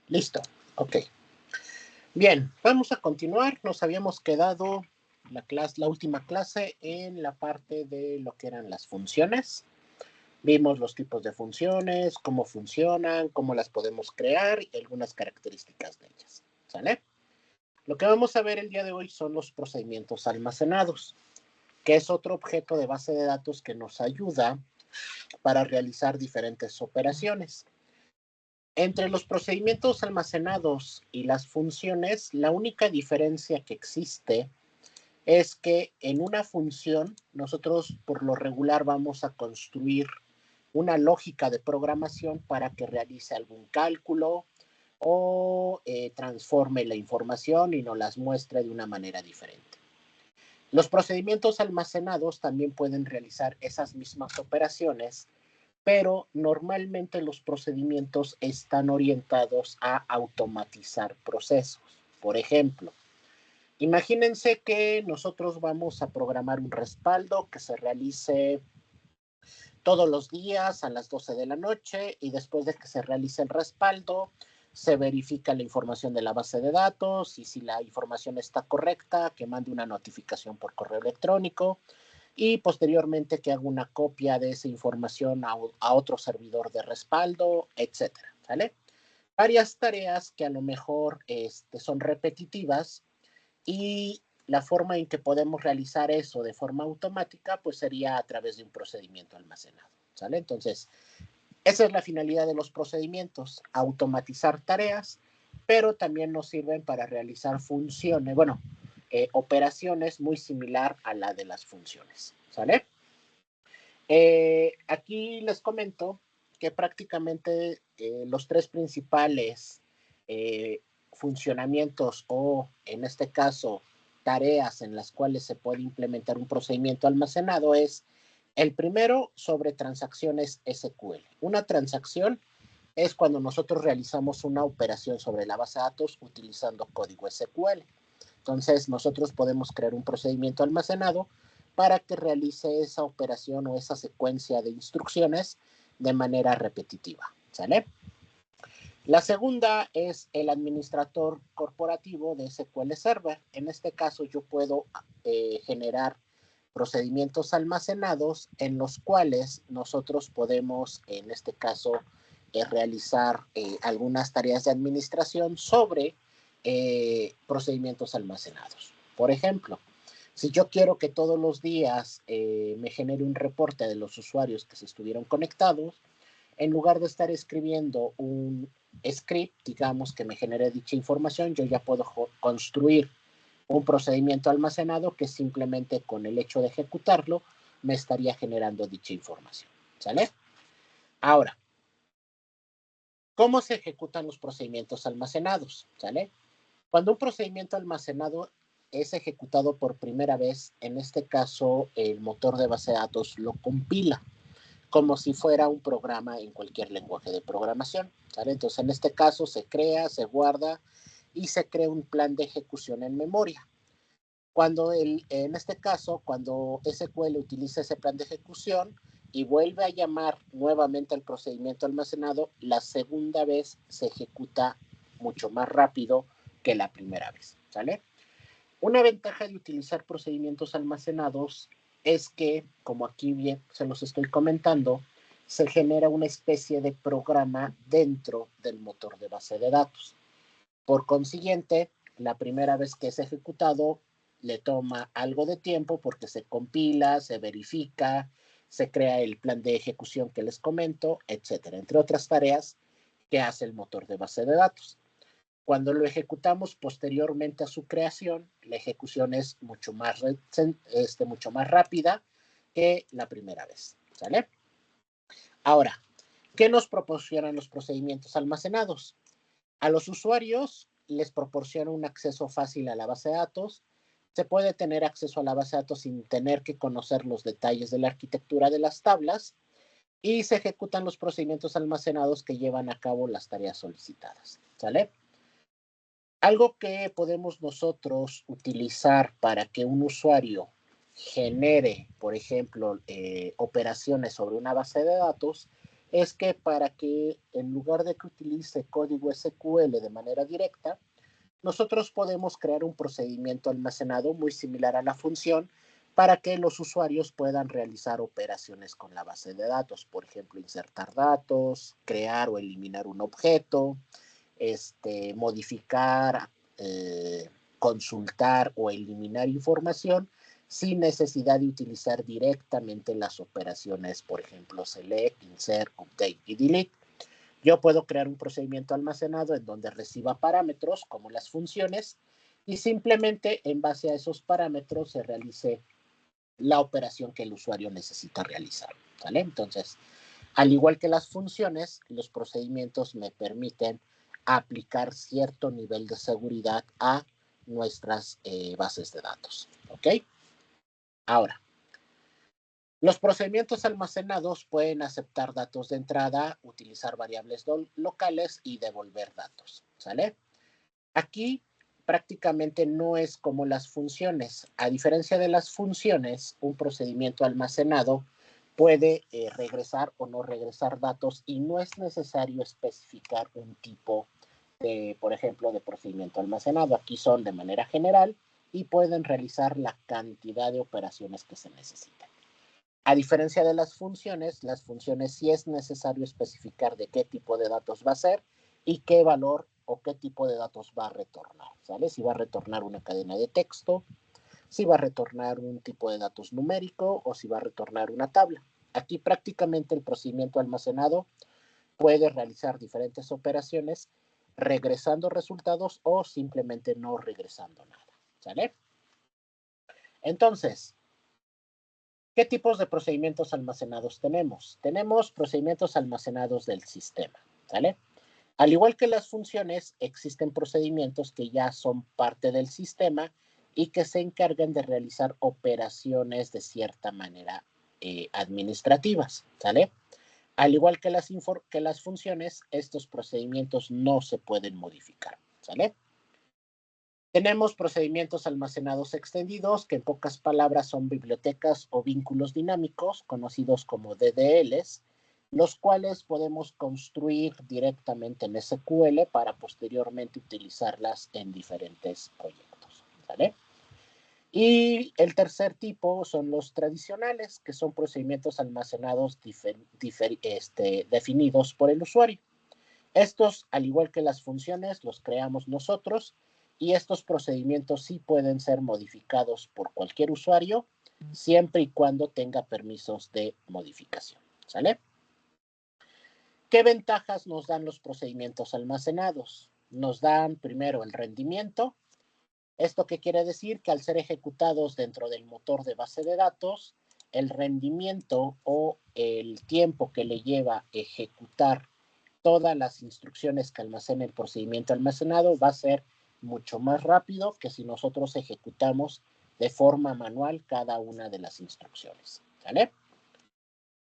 Listo. Ok. Bien, vamos a continuar. Nos habíamos quedado la última clase en la parte de lo que eran las funciones. Vimos los tipos de funciones, cómo funcionan, cómo las podemos crear y algunas características de ellas. ¿Sale? Lo que vamos a ver el día de hoy son los procedimientos almacenados, que es otro objeto de base de datos que nos ayuda para realizar diferentes operaciones. Entre los procedimientos almacenados y las funciones, la única diferencia que existe es que en una función nosotros por lo regular vamos a construir una lógica de programación para que realice algún cálculo o transforme la información y nos las muestre de una manera diferente. Los procedimientos almacenados también pueden realizar esas mismas operaciones, pero normalmente los procedimientos están orientados a automatizar procesos. Por ejemplo, imagínense que nosotros vamos a programar un respaldo que se realice todos los días a las 12 de la noche y después de que se realice el respaldo, se verifica la información de la base de datos y si la información está correcta, que mande una notificación por correo electrónico y posteriormente que haga una copia de esa información a otro servidor de respaldo, etcétera, ¿sale? Varias tareas que a lo mejor son repetitivas y la forma en que podemos realizar eso de forma automática, pues sería a través de un procedimiento almacenado, ¿sale? Entonces, esa es la finalidad de los procedimientos, automatizar tareas, pero también nos sirven para realizar funciones, bueno, operaciones muy similar a la de las funciones, ¿sale? Aquí les comento que prácticamente los tres principales funcionamientos o en este caso tareas en las cuales se puede implementar un procedimiento almacenado es el primero sobre transacciones SQL. Una transacción es cuando nosotros realizamos una operación sobre la base de datos utilizando código SQL. Entonces, nosotros podemos crear un procedimiento almacenado para que realice esa operación o esa secuencia de instrucciones de manera repetitiva, ¿sale? La segunda es el administrador corporativo de SQL Server. En este caso, yo puedo generar procedimientos almacenados en los cuales nosotros podemos, en este caso, realizar algunas tareas de administración sobre procedimientos almacenados. Por ejemplo, si yo quiero que todos los días me genere un reporte de los usuarios que se estuvieron conectados, en lugar de estar escribiendo un script, digamos, que me genere dicha información, yo ya puedo construir un procedimiento almacenado que simplemente con el hecho de ejecutarlo me estaría generando dicha información, ¿sale? Ahora, ¿cómo se ejecutan los procedimientos almacenados? ¿Sale? Cuando un procedimiento almacenado es ejecutado por primera vez, en este caso el motor de base de datos lo compila como si fuera un programa en cualquier lenguaje de programación, ¿sale? Entonces en este caso se crea, se guarda y se crea un plan de ejecución en memoria. En este caso, cuando SQL utiliza ese plan de ejecución y vuelve a llamar nuevamente al procedimiento almacenado, la segunda vez se ejecuta mucho más rápido que la primera vez, ¿sale? Una ventaja de utilizar procedimientos almacenados es que, como aquí bien se los estoy comentando, se genera una especie de programa dentro del motor de base de datos. Por consiguiente, la primera vez que es ejecutado le toma algo de tiempo porque se compila, se verifica, se crea el plan de ejecución que les comento, etcétera, entre otras tareas que hace el motor de base de datos. Cuando lo ejecutamos posteriormente a su creación, la ejecución es mucho más rápida que la primera vez, ¿sale? Ahora, ¿qué nos proporcionan los procedimientos almacenados? A los usuarios les proporciona un acceso fácil a la base de datos. Se puede tener acceso a la base de datos sin tener que conocer los detalles de la arquitectura de las tablas y se ejecutan los procedimientos almacenados que llevan a cabo las tareas solicitadas, ¿sale? Algo que podemos nosotros utilizar para que un usuario genere, por ejemplo, operaciones sobre una base de datos es que para que en lugar de que utilice código SQL de manera directa, nosotros podemos crear un procedimiento almacenado muy similar a la función para que los usuarios puedan realizar operaciones con la base de datos, por ejemplo, insertar datos, crear o eliminar un objeto, modificar, consultar o eliminar información sin necesidad de utilizar directamente las operaciones, por ejemplo, select, insert, update y delete. Yo puedo crear un procedimiento almacenado en donde reciba parámetros como las funciones y simplemente en base a esos parámetros se realice la operación que el usuario necesita realizar, ¿vale? Entonces, al igual que las funciones, los procedimientos me permiten aplicar cierto nivel de seguridad a nuestras bases de datos, ¿ok? Ahora, los procedimientos almacenados pueden aceptar datos de entrada, utilizar variables locales y devolver datos, ¿sale? Aquí prácticamente no es como las funciones. A diferencia de las funciones, un procedimiento almacenado puede regresar o no regresar datos y no es necesario especificar un tipo de, por ejemplo, de procedimiento almacenado. Aquí son de manera general y pueden realizar la cantidad de operaciones que se necesiten. A diferencia de las funciones sí es necesario especificar de qué tipo de datos va a ser y qué valor o qué tipo de datos va a retornar, ¿sale? Si va a retornar una cadena de texto, si va a retornar un tipo de datos numérico o si va a retornar una tabla. Aquí prácticamente el procedimiento almacenado puede realizar diferentes operaciones regresando resultados o simplemente no regresando nada, ¿sale? Entonces, ¿qué tipos de procedimientos almacenados tenemos? Tenemos procedimientos almacenados del sistema, ¿sale? Al igual que las funciones, existen procedimientos que ya son parte del sistema y que se encargan de realizar operaciones de cierta manera administrativas, ¿sale? Al igual que las funciones, estos procedimientos no se pueden modificar, ¿sale? Tenemos procedimientos almacenados extendidos, que en pocas palabras son bibliotecas o vínculos dinámicos, conocidos como DDLs, los cuales podemos construir directamente en SQL para posteriormente utilizarlas en diferentes proyectos, ¿vale? Y el tercer tipo son los tradicionales, que son procedimientos almacenados definidos por el usuario. Estos, al igual que las funciones, los creamos nosotros y estos procedimientos sí pueden ser modificados por cualquier usuario siempre y cuando tenga permisos de modificación, ¿sale? ¿Qué ventajas nos dan los procedimientos almacenados? Nos dan primero el rendimiento. ¿Esto qué quiere decir? Que al ser ejecutados dentro del motor de base de datos, el rendimiento o el tiempo que le lleva ejecutar todas las instrucciones que almacena el procedimiento almacenado va a ser mucho más rápido que si nosotros ejecutamos de forma manual cada una de las instrucciones, ¿vale?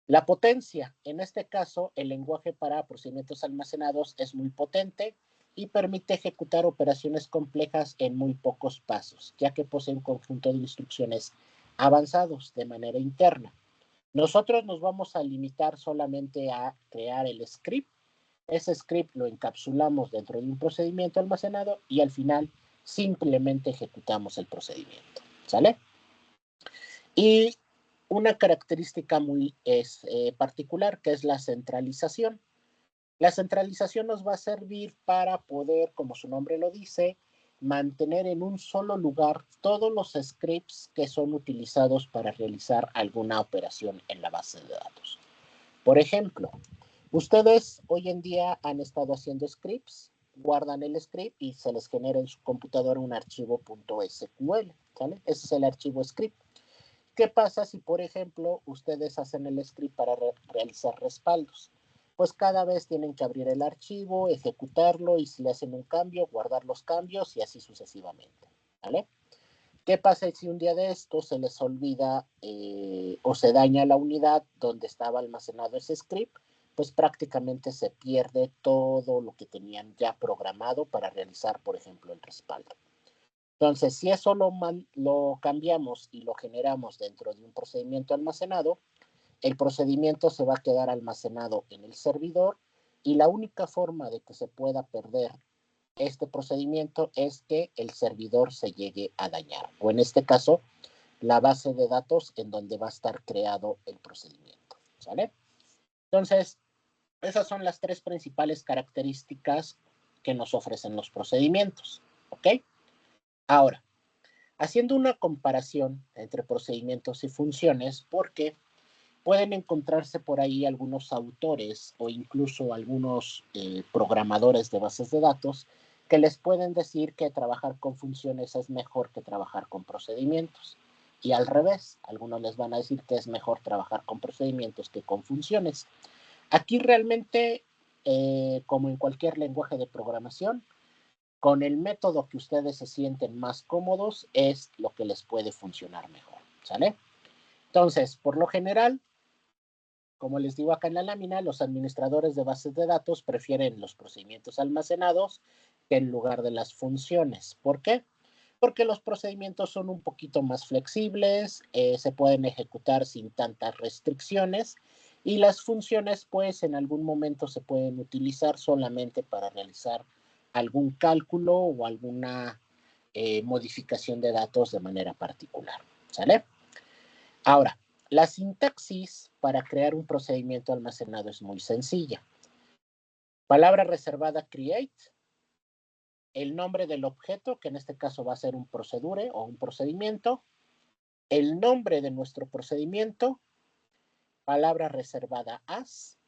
La potencia, en este caso, el lenguaje para procedimientos almacenados es muy potente y permite ejecutar operaciones complejas en muy pocos pasos, ya que posee un conjunto de instrucciones avanzados de manera interna. Nosotros nos vamos a limitar solamente a crear el script. Ese script lo encapsulamos dentro de un procedimiento almacenado y al final simplemente ejecutamos el procedimiento, ¿sale? Y una característica muy particular que es la centralización. La centralización nos va a servir para poder, como su nombre lo dice, mantener en un solo lugar todos los scripts que son utilizados para realizar alguna operación en la base de datos. Por ejemplo, ustedes hoy en día han estado haciendo scripts, guardan el script y se les genera en su computadora un archivo .sql, ¿sale? Ese es el archivo script. ¿Qué pasa si, por ejemplo, ustedes hacen el script para realizar respaldos? Pues cada vez tienen que abrir el archivo, ejecutarlo y si le hacen un cambio, guardar los cambios y así sucesivamente, ¿vale? ¿Qué pasa si un día de esto se les olvida o se daña la unidad donde estaba almacenado ese script? Pues prácticamente se pierde todo lo que tenían ya programado para realizar, por ejemplo, el respaldo. Entonces, si eso lo cambiamos y lo generamos dentro de un procedimiento almacenado, el procedimiento se va a quedar almacenado en el servidor y la única forma de que se pueda perder este procedimiento es que el servidor se llegue a dañar, o en este caso, la base de datos en donde va a estar creado el procedimiento, ¿sale? Entonces, esas son las tres principales características que nos ofrecen los procedimientos, ¿ok? Ahora, haciendo una comparación entre procedimientos y funciones, porque pueden encontrarse por ahí algunos autores o incluso algunos programadores de bases de datos que les pueden decir que trabajar con funciones es mejor que trabajar con procedimientos. Y al revés, algunos les van a decir que es mejor trabajar con procedimientos que con funciones. Aquí realmente, como en cualquier lenguaje de programación, con el método que ustedes se sienten más cómodos es lo que les puede funcionar mejor, ¿sale? Entonces, por lo general, como les digo acá en la lámina, los administradores de bases de datos prefieren los procedimientos almacenados que en lugar de las funciones. ¿Por qué? Porque los procedimientos son un poquito más flexibles, se pueden ejecutar sin tantas restricciones y las funciones pues en algún momento se pueden utilizar solamente para realizar algún cálculo o alguna modificación de datos de manera particular. ¿Sale? Ahora, la sintaxis para crear un procedimiento almacenado es muy sencilla. Palabra reservada create, el nombre del objeto, que en este caso va a ser un procedure o un procedimiento, el nombre de nuestro procedimiento, palabra reservada as.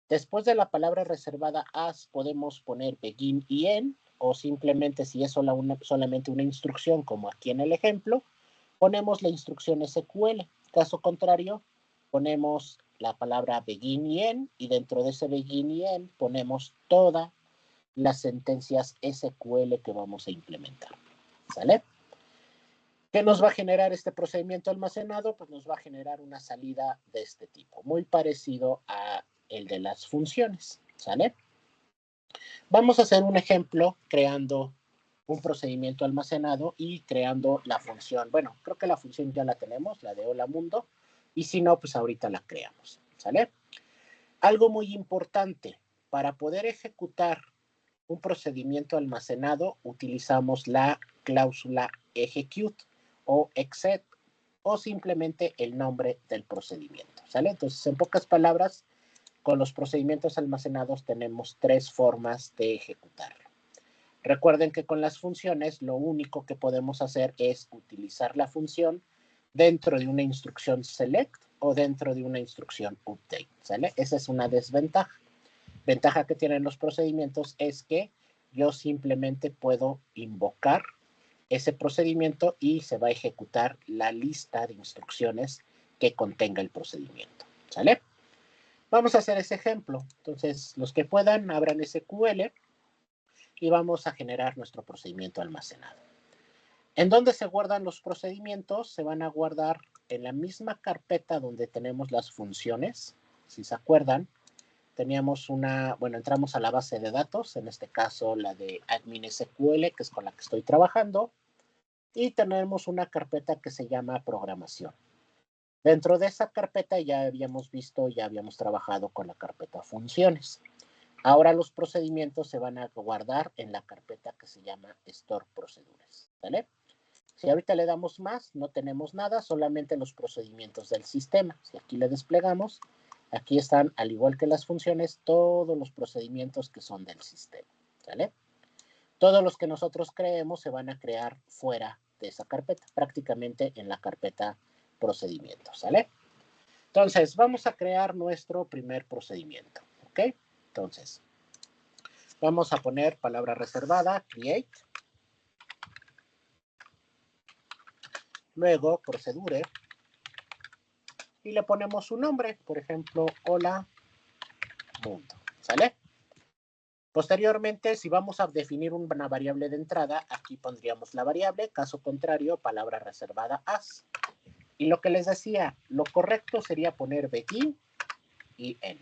Después de la palabra reservada as podemos poner begin y end, o simplemente si es solamente una instrucción, como aquí en el ejemplo, ponemos la instrucción SQL. Caso contrario, ponemos la palabra begin y end, y dentro de ese begin y end ponemos todas las sentencias SQL que vamos a implementar. ¿Sale? ¿Qué nos va a generar este procedimiento almacenado? Pues nos va a generar una salida de este tipo, muy parecido a el de las funciones. ¿Sale? Vamos a hacer un ejemplo creando un procedimiento almacenado y creando la función. Bueno, creo que la función ya la tenemos, la de hola mundo, y si no, pues ahorita la creamos. ¿Sale? Algo muy importante, para poder ejecutar un procedimiento almacenado, utilizamos la cláusula execute o exec o simplemente el nombre del procedimiento. ¿Sale? Entonces, en pocas palabras, con los procedimientos almacenados tenemos tres formas de ejecutarlo. Recuerden que con las funciones lo único que podemos hacer es utilizar la función dentro de una instrucción select o dentro de una instrucción update. ¿Sale? Esa es una desventaja. Ventaja que tienen los procedimientos es que yo simplemente puedo invocar ese procedimiento y se va a ejecutar la lista de instrucciones que contenga el procedimiento. ¿Sale? Vamos a hacer ese ejemplo. Entonces, los que puedan, abran SQL y vamos a generar nuestro procedimiento almacenado. ¿En dónde se guardan los procedimientos? Se van a guardar en la misma carpeta donde tenemos las funciones. Si se acuerdan, teníamos entramos a la base de datos, en este caso la de admin SQL, que es con la que estoy trabajando, y tenemos una carpeta que se llama programación. Dentro de esa carpeta ya habíamos trabajado con la carpeta funciones. Ahora los procedimientos se van a guardar en la carpeta que se llama store procedures. ¿Vale? Si ahorita le damos más, no tenemos nada, solamente los procedimientos del sistema. Si aquí le desplegamos, aquí están, al igual que las funciones, todos los procedimientos que son del sistema. ¿Vale? Todos los que nosotros creemos se van a crear fuera de esa carpeta, prácticamente en la carpeta procedimientos. ¿Sale? Entonces, vamos a crear nuestro primer procedimiento. ¿Ok? Entonces, vamos a poner palabra reservada, create. Luego, procedure. Y le ponemos su nombre, por ejemplo, hola mundo. ¿Sale? Posteriormente, si vamos a definir una variable de entrada, aquí pondríamos la variable, caso contrario, palabra reservada as. Y lo que les decía, lo correcto sería poner begin y end.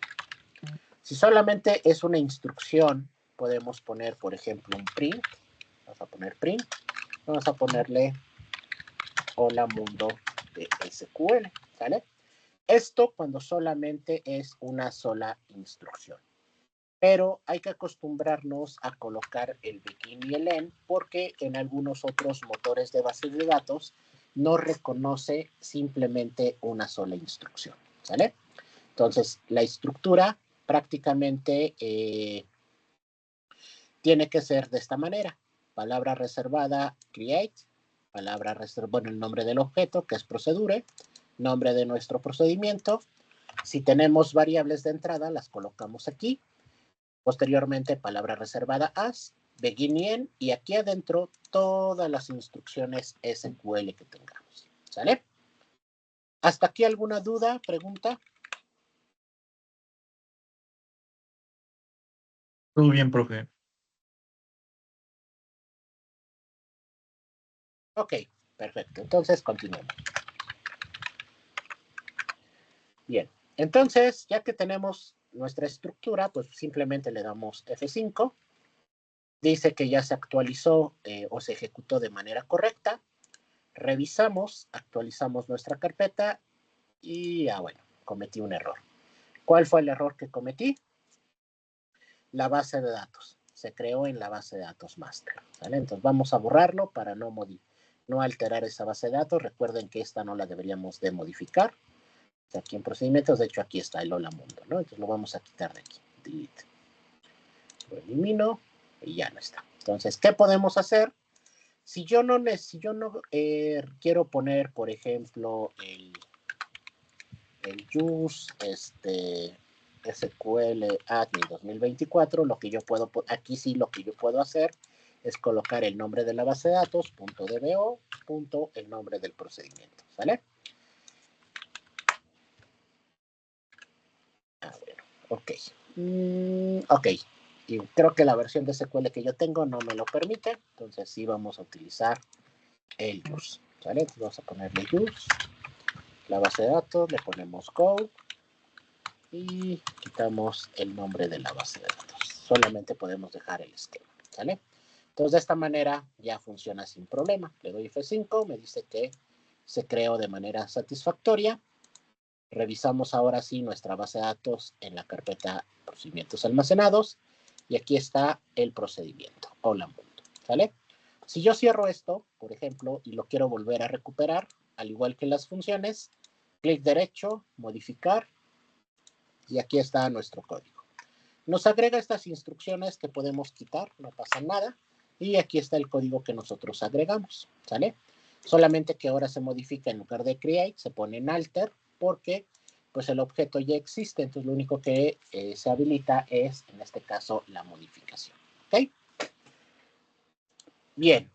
Si solamente es una instrucción, podemos poner, por ejemplo, un print. Vamos a poner print. Vamos a ponerle hola mundo de SQL. ¿Sale? Esto cuando solamente es una sola instrucción. Pero hay que acostumbrarnos a colocar el begin y el end porque en algunos otros motores de base de datos no reconoce simplemente una sola instrucción, ¿sale? Entonces, la estructura prácticamente tiene que ser de esta manera. Palabra reservada, create, palabra reservada, bueno, el nombre del objeto, que es procedure, nombre de nuestro procedimiento. Si tenemos variables de entrada, las colocamos aquí. Posteriormente, palabra reservada as, begin y end, y aquí adentro todas las instrucciones SQL que tengamos. ¿Sale? ¿Hasta aquí alguna duda, pregunta? Todo bien, profe. Ok, perfecto. Entonces, continuemos. Bien, entonces, ya que tenemos nuestra estructura, pues simplemente le damos F5. Dice que ya se actualizó o se ejecutó de manera correcta. Revisamos, actualizamos nuestra carpeta y, bueno, cometí un error. ¿Cuál fue el error que cometí? La base de datos. Se creó en la base de datos master. ¿Vale? Entonces vamos a borrarlo para no alterar esa base de datos. Recuerden que esta no la deberíamos de modificar. Aquí en procedimientos, de hecho aquí está el hola mundo, ¿no? Entonces lo vamos a quitar de aquí. Delete. Lo elimino y ya no está. Entonces, ¿qué podemos hacer? Si yo no quiero poner, por ejemplo, el use SQL Admin 2024, lo que yo puedo, aquí sí lo que yo puedo hacer es colocar el nombre de la base de datos, .dbo, el nombre del procedimiento, ¿sale? A ver, ok. Ok, y creo que la versión de SQL que yo tengo no me lo permite, entonces sí vamos a utilizar el use, ¿sale? Entonces vamos a ponerle use, la base de datos, le ponemos code, y quitamos el nombre de la base de datos. Solamente podemos dejar el esquema, ¿sale? Entonces, de esta manera ya funciona sin problema. Le doy F5, me dice que se creó de manera satisfactoria. Revisamos ahora sí nuestra base de datos en la carpeta procedimientos almacenados y aquí está el procedimiento. Hola mundo, ¿sale? Si yo cierro esto, por ejemplo, y lo quiero volver a recuperar, al igual que las funciones, clic derecho, modificar, y aquí está nuestro código. Nos agrega estas instrucciones que podemos quitar, no pasa nada, y aquí está el código que nosotros agregamos, ¿sale? Solamente que ahora se modifica en lugar de create, se pone en alter, porque pues el objeto ya existe, entonces lo único que se habilita es, en este caso, la modificación, ¿ok? Bien,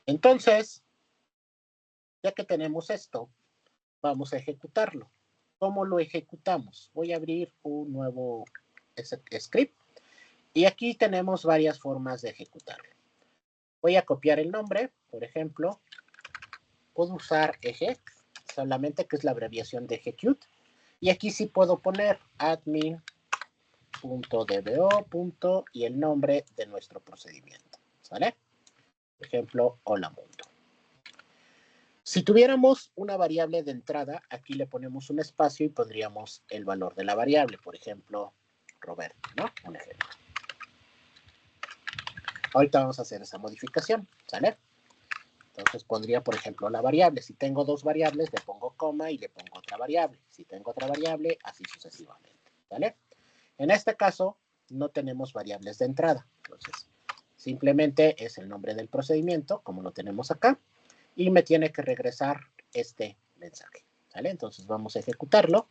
entonces, ya que tenemos esto, vamos a ejecutarlo. ¿Cómo lo ejecutamos? Voy a abrir un nuevo script y aquí tenemos varias formas de ejecutarlo. Voy a copiar el nombre, por ejemplo, puedo usar exec, solamente que es la abreviación de execute, y aquí sí puedo poner admin.dbo. y el nombre de nuestro procedimiento, ¿sale? Por ejemplo, hola mundo. Si tuviéramos una variable de entrada, aquí le ponemos un espacio y pondríamos el valor de la variable, por ejemplo, Roberto, ¿no? Un ejemplo. Ahorita vamos a hacer esa modificación, ¿sale? Entonces pondría, por ejemplo, la variable. Si tengo dos variables, le pongo coma y le pongo otra variable. Si tengo otra variable, así sucesivamente, ¿vale? En este caso, no tenemos variables de entrada. Entonces, simplemente es el nombre del procedimiento, como lo tenemos acá, y me tiene que regresar este mensaje, ¿vale? Entonces vamos a ejecutarlo.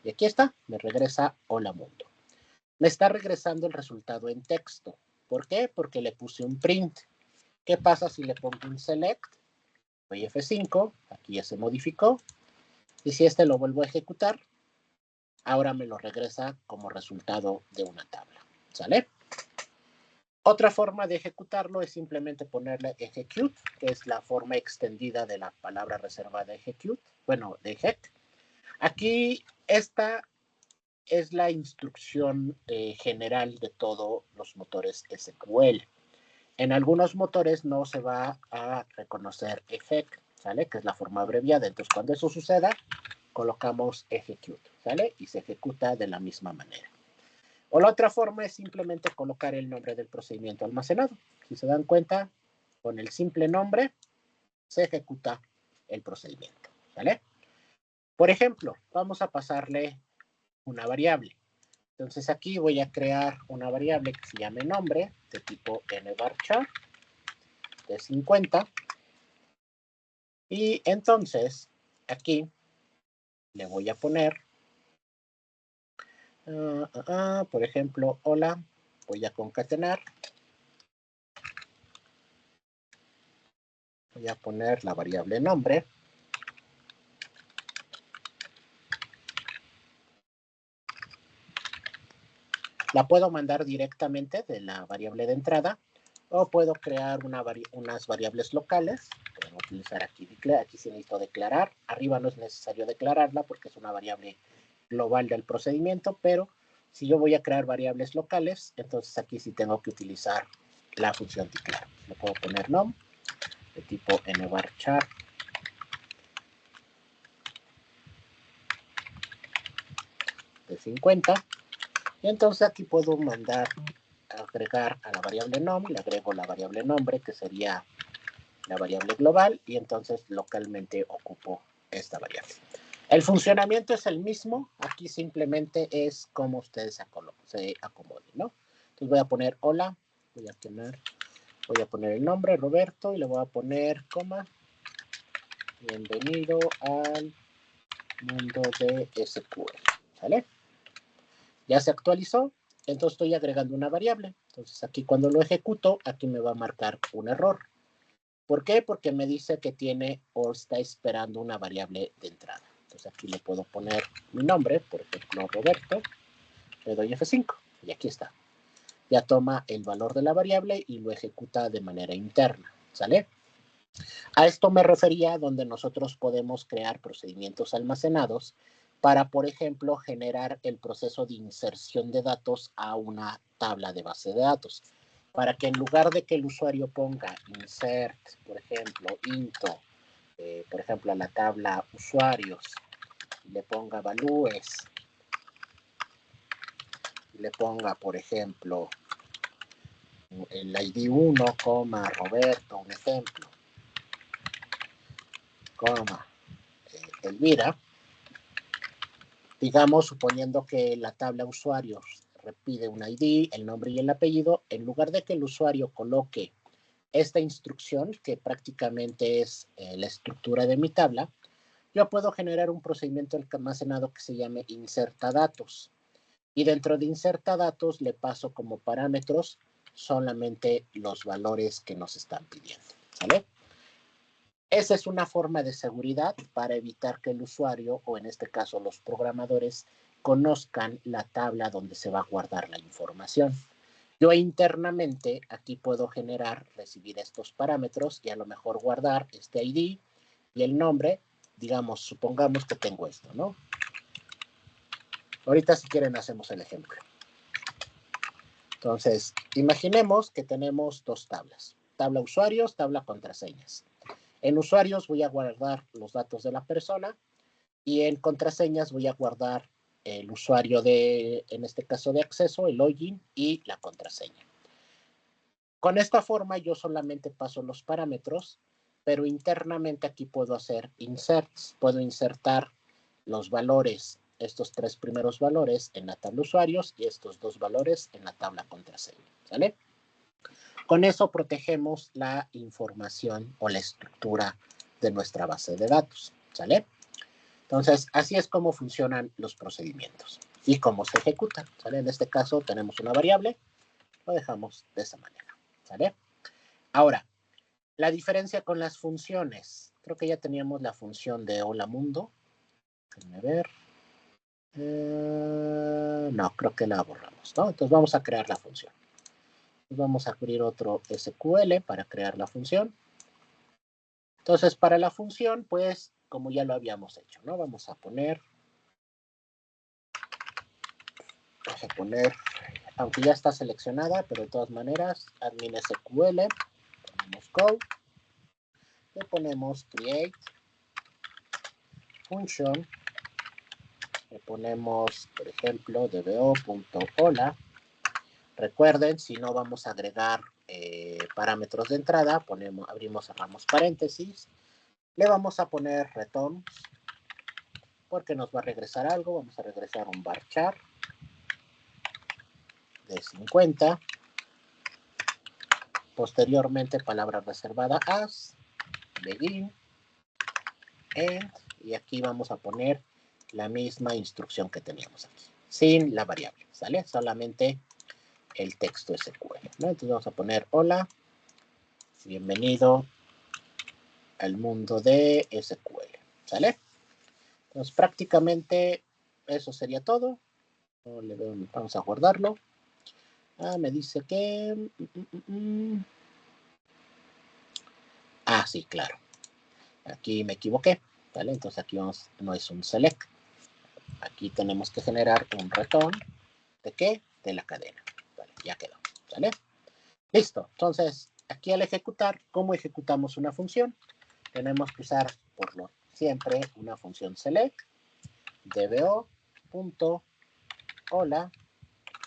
Y aquí está, me regresa hola mundo. Me está regresando el resultado en texto. ¿Por qué? Porque le puse un print. ¿Qué pasa si le pongo un select? Doy F5, aquí ya se modificó. Y si este lo vuelvo a ejecutar, ahora me lo regresa como resultado de una tabla, ¿sale? Otra forma de ejecutarlo es simplemente ponerle execute, que es la forma extendida de la palabra reservada execute, bueno, de exec. Aquí esta es la instrucción general de todos los motores SQL. En algunos motores no se va a reconocer exec, ¿sale? Que es la forma abreviada. Entonces, cuando eso suceda, colocamos execute, ¿sale? Y se ejecuta de la misma manera. O la otra forma es simplemente colocar el nombre del procedimiento almacenado. Si se dan cuenta, con el simple nombre se ejecuta el procedimiento, ¿vale? Por ejemplo, vamos a pasarle una variable. Entonces aquí voy a crear una variable que se llame nombre de tipo nvarchar de 50. Y entonces aquí le voy a poner, por ejemplo, hola, voy a concatenar. Voy a poner la variable nombre. La puedo mandar directamente de la variable de entrada o puedo crear unas variables locales. Puedo utilizar aquí sí necesito declarar. Arriba no es necesario declararla porque es una variable global del procedimiento, pero si yo voy a crear variables locales, entonces aquí sí tengo que utilizar la función declare. Le puedo poner nom de tipo nvarchar de 50. Y entonces aquí puedo mandar agregar a la variable nom, le agrego la variable nombre, que sería la variable global, y entonces localmente ocupo esta variable. El funcionamiento es el mismo, aquí simplemente es como ustedes se acomoden, ¿no? Entonces voy a poner hola, voy a poner el nombre, Roberto, y le voy a poner coma, bienvenido al mundo de SQL, ¿vale? Ya se actualizó, entonces estoy agregando una variable. Entonces aquí cuando lo ejecuto, aquí me va a marcar un error. ¿Por qué? Porque me dice que tiene o está esperando una variable de entrada. Entonces aquí le puedo poner mi nombre, por ejemplo, Roberto. Le doy F5 y aquí está. Ya toma el valor de la variable y lo ejecuta de manera interna, ¿sale? A esto me refería donde nosotros podemos crear procedimientos almacenados para, por ejemplo, generar el proceso de inserción de datos a una tabla de base de datos. Para que en lugar de que el usuario ponga insert, por ejemplo, into, por ejemplo, a la tabla usuarios, le ponga values, le ponga, por ejemplo, el ID 1, Roberto, un ejemplo, Elvira, digamos, suponiendo que la tabla usuarios pide un ID, el nombre y el apellido, en lugar de que el usuario coloque esta instrucción, que prácticamente es la estructura de mi tabla, yo puedo generar un procedimiento almacenado que se llame inserta datos. Y dentro de inserta datos le paso como parámetros solamente los valores que nos están pidiendo, ¿sale? Esa es una forma de seguridad para evitar que el usuario, o en este caso los programadores, conozcan la tabla donde se va a guardar la información. Yo internamente aquí puedo recibir estos parámetros y a lo mejor guardar este ID y el nombre. Digamos, supongamos que tengo esto, ¿no? Ahorita si quieren hacemos el ejemplo. Entonces, imaginemos que tenemos dos tablas. Tabla usuarios, tabla contraseñas. En usuarios voy a guardar los datos de la persona y en contraseñas voy a guardar el usuario en este caso de acceso, el login y la contraseña. Con esta forma yo solamente paso los parámetros, pero internamente aquí puedo hacer inserts, puedo insertar los valores, estos tres primeros valores en la tabla usuarios y estos dos valores en la tabla contraseña, ¿sale? Con eso protegemos la información o la estructura de nuestra base de datos, ¿sale? Entonces, así es como funcionan los procedimientos y cómo se ejecutan, ¿sale? En este caso tenemos una variable, lo dejamos de esa manera, ¿sale? Ahora, la diferencia con las funciones. Creo que ya teníamos la función de hola mundo. Déjenme ver. No, creo que la borramos, ¿no? Entonces vamos a crear la función. Vamos a abrir otro SQL para crear la función. Entonces, para la función, pues, como ya lo habíamos hecho, ¿no? Vamos a poner, aunque ya está seleccionada, pero de todas maneras, admin SQL, ponemos code, le ponemos create function Le ponemos, por ejemplo, dbo.hola. Recuerden, si no vamos a agregar parámetros de entrada, abrimos, cerramos paréntesis. Le vamos a poner return, porque nos va a regresar algo. Vamos a regresar un varchar de 50. Posteriormente, palabra reservada as, begin, end, y aquí vamos a poner la misma instrucción que teníamos aquí, sin la variable, ¿sale? Solamente el texto SQL, ¿no? Entonces vamos a poner hola, bienvenido al mundo de SQL, ¿sale? Entonces prácticamente eso sería todo. No le veo, vamos a guardarlo. Me dice que... sí, claro. Aquí me equivoqué, ¿vale? Entonces aquí no es un select. Aquí tenemos que generar un return. ¿De qué? De la cadena. Vale, ya quedó, ¿vale? Listo. Entonces, aquí al ejecutar, ¿cómo ejecutamos una función? Tenemos que usar siempre una función select, dbo.hola,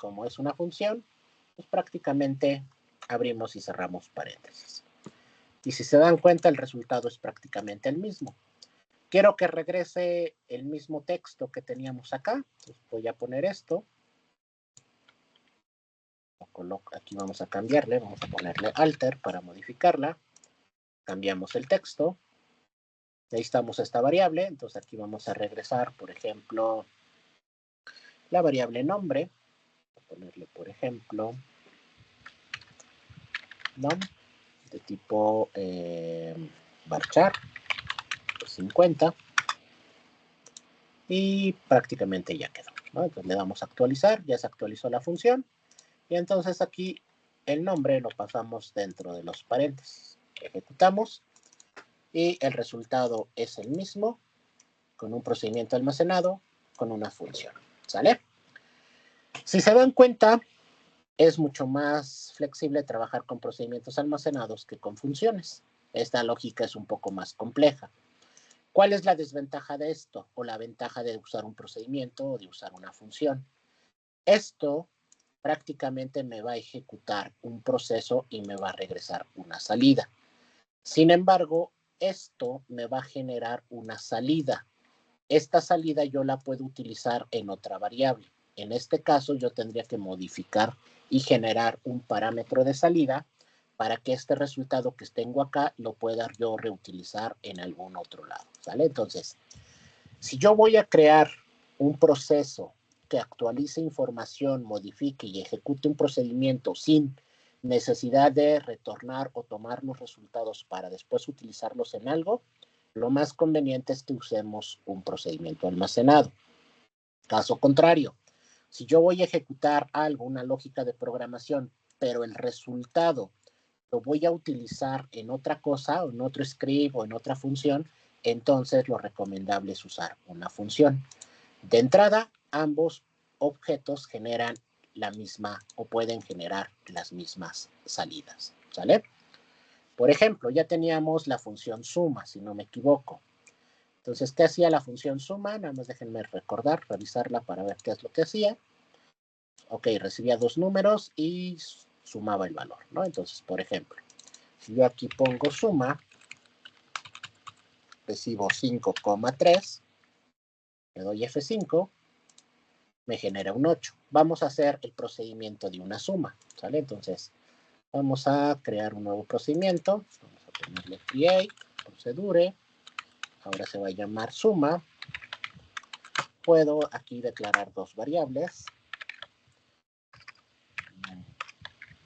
como es una función, pues prácticamente abrimos y cerramos paréntesis. Y si se dan cuenta, el resultado es prácticamente el mismo. Quiero que regrese el mismo texto que teníamos acá. Entonces voy a poner esto. Aquí vamos a cambiarle, vamos a ponerle alter para modificarla. Cambiamos el texto. Necesitamos esta variable, entonces aquí vamos a regresar, por ejemplo, la variable nombre. Voy a ponerle, por ejemplo, num, de tipo varchar, 50. Y prácticamente ya quedó, ¿no? Entonces le damos a actualizar, ya se actualizó la función. Y entonces aquí el nombre lo pasamos dentro de los paréntesis. Ejecutamos y el resultado es el mismo, con un procedimiento almacenado, con una función, ¿sale? Si se dan cuenta, es mucho más flexible trabajar con procedimientos almacenados que con funciones. Esta lógica es un poco más compleja. ¿Cuál es la desventaja de esto? O la ventaja de usar un procedimiento o de usar una función. Esto prácticamente me va a ejecutar un proceso y me va a regresar una salida. Sin embargo, esto me va a generar una salida. Esta salida yo la puedo utilizar en otra variable. En este caso, yo tendría que modificar y generar un parámetro de salida para que este resultado que tengo acá lo pueda yo reutilizar en algún otro lado, ¿sale? Entonces, si yo voy a crear un proceso que actualice información, modifique y ejecute un procedimiento sin necesidad de retornar o tomar los resultados para después utilizarlos en algo, lo más conveniente es que usemos un procedimiento almacenado. Caso contrario, si yo voy a ejecutar algo, una lógica de programación, pero el resultado lo voy a utilizar en otra cosa, o en otro script o en otra función, entonces lo recomendable es usar una función. De entrada, ambos objetos generan la misma o pueden generar las mismas salidas, ¿sale? Por ejemplo, ya teníamos la función suma, si no me equivoco. Entonces, ¿qué hacía la función suma? Nada más déjenme recordar, revisarla para ver qué es lo que hacía. Ok, recibía dos números y sumaba el valor, ¿no? Entonces, por ejemplo, si yo aquí pongo suma, recibo 5,3, le doy F5, me genera un 8. Vamos a hacer el procedimiento de una suma, ¿sale? Entonces, vamos a crear un nuevo procedimiento. Vamos a ponerle create, procedure. Ahora se va a llamar suma. Puedo aquí declarar dos variables.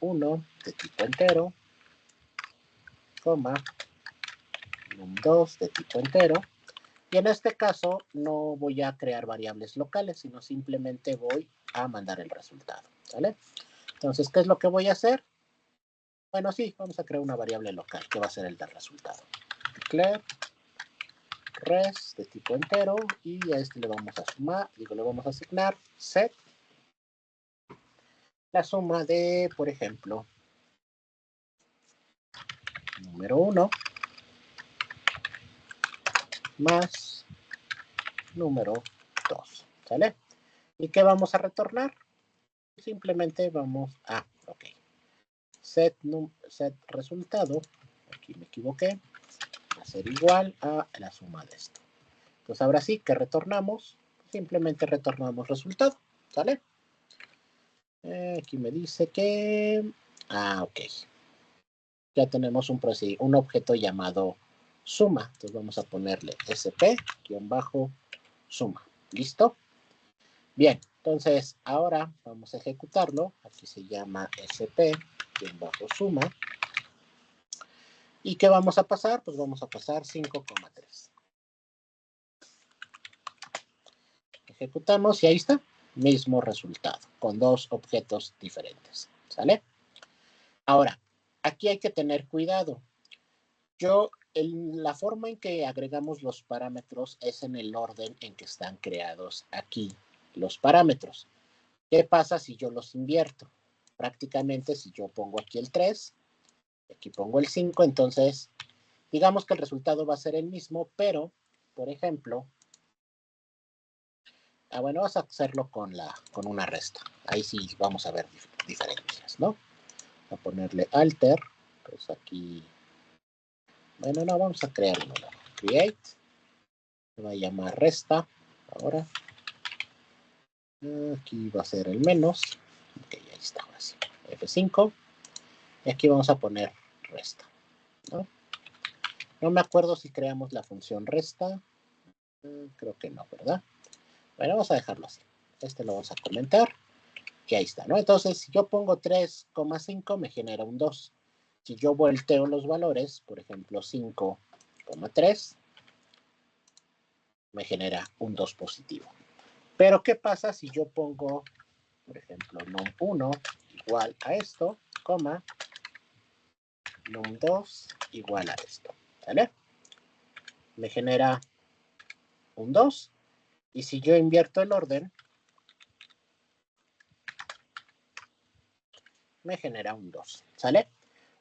Uno de tipo entero, coma, num2 de tipo entero. Y en este caso no voy a crear variables locales, sino simplemente voy a mandar el resultado, ¿sale? Entonces, ¿qué es lo que voy a hacer? Bueno, sí, vamos a crear una variable local, que va a ser el del resultado. Declare res de tipo entero, y a este le vamos a sumar, le vamos a asignar set la suma de, por ejemplo, número 1 más número 2, ¿sale? ¿Y qué vamos a retornar? Simplemente vamos a, ok, set resultado, aquí me equivoqué, va a ser igual a la suma de esto. Entonces ahora sí que retornamos, simplemente retornamos resultado, ¿sale? Aquí me dice que, ok, ya tenemos un objeto llamado suma, entonces vamos a ponerle sp-suma, ¿listo? Bien, entonces ahora vamos a ejecutarlo, aquí se llama sp-suma, ¿y qué vamos a pasar? Pues vamos a pasar 5,3. Ejecutamos y ahí está, mismo resultado, con dos objetos diferentes, ¿sale? Ahora, aquí hay que tener cuidado. La forma en que agregamos los parámetros es en el orden en que están creados aquí los parámetros. ¿Qué pasa si yo los invierto? Prácticamente si yo pongo aquí el 3, aquí pongo el 5, entonces digamos que el resultado va a ser el mismo, pero, por ejemplo, bueno, vamos a hacerlo con una resta. Ahí sí vamos a ver diferencias, ¿no? A ponerle alter, pues aquí, bueno, no, vamos a crear uno nuevo. Create, se va a llamar resta, ahora. Aquí va a ser el menos, ok, ahí está, ahora sí. F5, y aquí vamos a poner resta, ¿no? No me acuerdo si creamos la función resta, creo que no, ¿verdad? Bueno, vamos a dejarlo así. Este lo vamos a comentar. Y ahí está, ¿no? Entonces, si yo pongo 3,5, me genera un 2. Si yo volteo los valores, por ejemplo, 5,3, me genera un 2 positivo. Pero, ¿qué pasa si yo pongo, por ejemplo, num1 igual a esto, coma, num2 igual a esto, ¿vale? Me genera un 2. Y si yo invierto el orden, me genera un 2, ¿sale?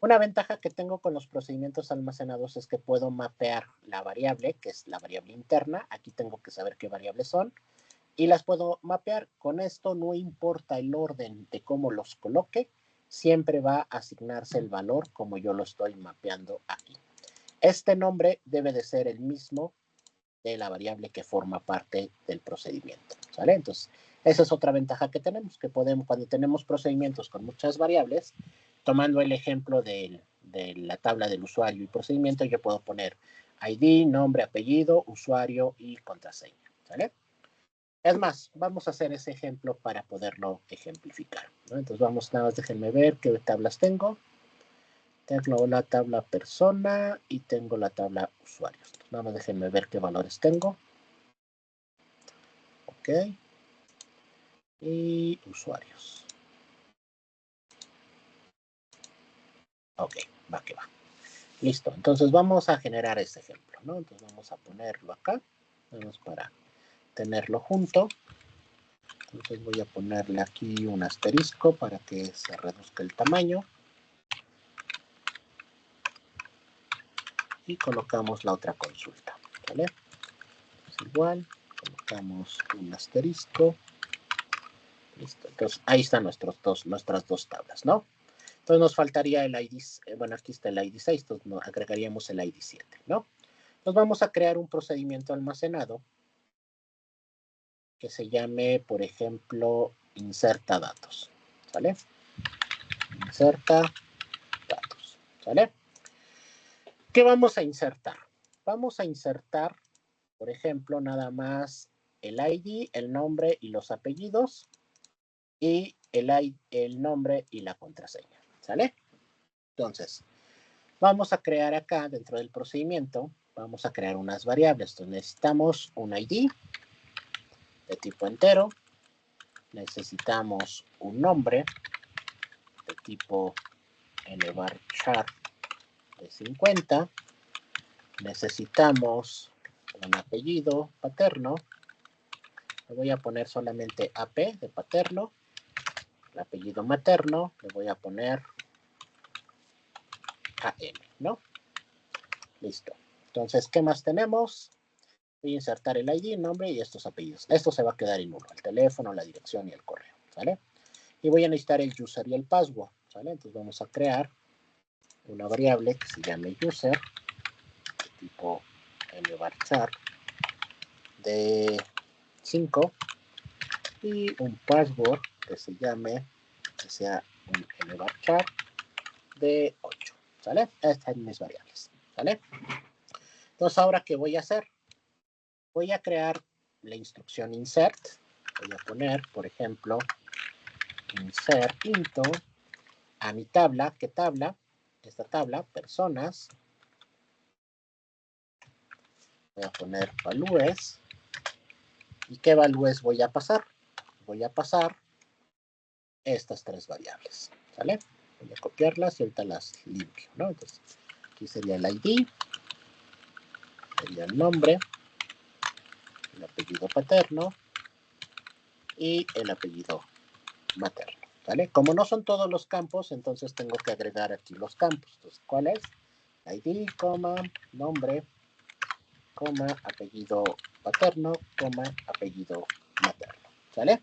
Una ventaja que tengo con los procedimientos almacenados es que puedo mapear la variable, que es la variable interna. Aquí tengo que saber qué variables son y las puedo mapear. Con esto no importa el orden de cómo los coloque, siempre va a asignarse el valor como yo lo estoy mapeando aquí. Este nombre debe de ser el mismo de la variable que forma parte del procedimiento, ¿sale? Entonces, esa es otra ventaja que tenemos, que podemos, cuando tenemos procedimientos con muchas variables, tomando el ejemplo de la tabla del usuario y procedimiento, yo puedo poner ID, nombre, apellido, usuario y contraseña, ¿sale? Es más, vamos a hacer ese ejemplo para poderlo ejemplificar, ¿no? Entonces vamos, nada más déjenme ver qué tablas tengo. Tengo la tabla persona y tengo la tabla usuarios. Nada más déjenme ver qué valores tengo. Ok. Y usuarios. Ok, va que va. Listo, entonces vamos a generar este ejemplo, ¿no? Entonces vamos a ponerlo acá. Vamos para tenerlo junto. Entonces voy a ponerle aquí un asterisco para que se reduzca el tamaño. Y colocamos la otra consulta, ¿vale? Es igual, colocamos un asterisco. Listo, entonces ahí están nuestras dos tablas, ¿no? Entonces nos faltaría el ID, bueno, aquí está el ID 6, entonces nos agregaríamos el ID 7, ¿no? Entonces vamos a crear un procedimiento almacenado que se llame, por ejemplo, inserta datos, ¿sale? Inserta datos, ¿sale? ¿Qué vamos a insertar? Vamos a insertar, por ejemplo, nada más el ID, el nombre y los apellidos y el nombre y la contraseña, ¿sale? Entonces, vamos a crear acá dentro del procedimiento, vamos a crear unas variables. Entonces necesitamos un ID de tipo entero, necesitamos un nombre de tipo nvarchar de 50, necesitamos un apellido paterno, le voy a poner solamente AP de paterno, el apellido materno, le voy a poner AM, ¿no? Listo. Entonces, ¿qué más tenemos? Voy a insertar el ID, el nombre y estos apellidos. Esto se va a quedar en uno, el teléfono, la dirección y el correo, ¿sale? Y voy a necesitar el user y el password, ¿sale? Entonces vamos a crear una variable que se llame user, de tipo mvarchar de 5 y un password que se llame, que sea un mvarchar de 8, ¿sale? Estas son mis variables, ¿sale? Entonces, ahora, ¿qué voy a hacer? Voy a crear la instrucción insert. Voy a poner, por ejemplo, insert into a mi tabla. ¿Qué tabla? Esta tabla, personas. Voy a poner values. ¿Y qué values voy a pasar? Voy a pasar estas tres variables, ¿sale? Voy a copiarlas y ahorita las limpio, ¿no? Entonces, aquí sería el ID, sería el nombre, el apellido paterno y el apellido materno, ¿vale? Como no son todos los campos, entonces tengo que agregar aquí los campos. Entonces, ¿cuál es? ID, nombre, apellido paterno, apellido materno, ¿sale?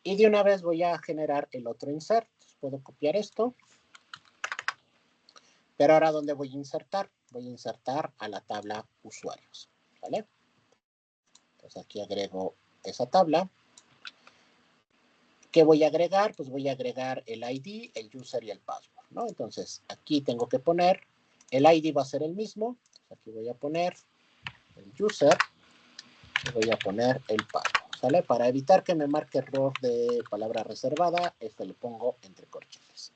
Y de una vez voy a generar el otro insert. Puedo copiar esto. Pero ahora, ¿dónde voy a insertar? Voy a insertar a la tabla usuarios, ¿vale? Entonces aquí agrego esa tabla. ¿Qué voy a agregar? Pues voy a agregar el ID, el user y el password, ¿no? Entonces aquí tengo que poner, el ID va a ser el mismo. Aquí voy a poner el user y voy a poner el password, ¿sale? Para evitar que me marque error de palabra reservada, esto lo pongo entre corchetes.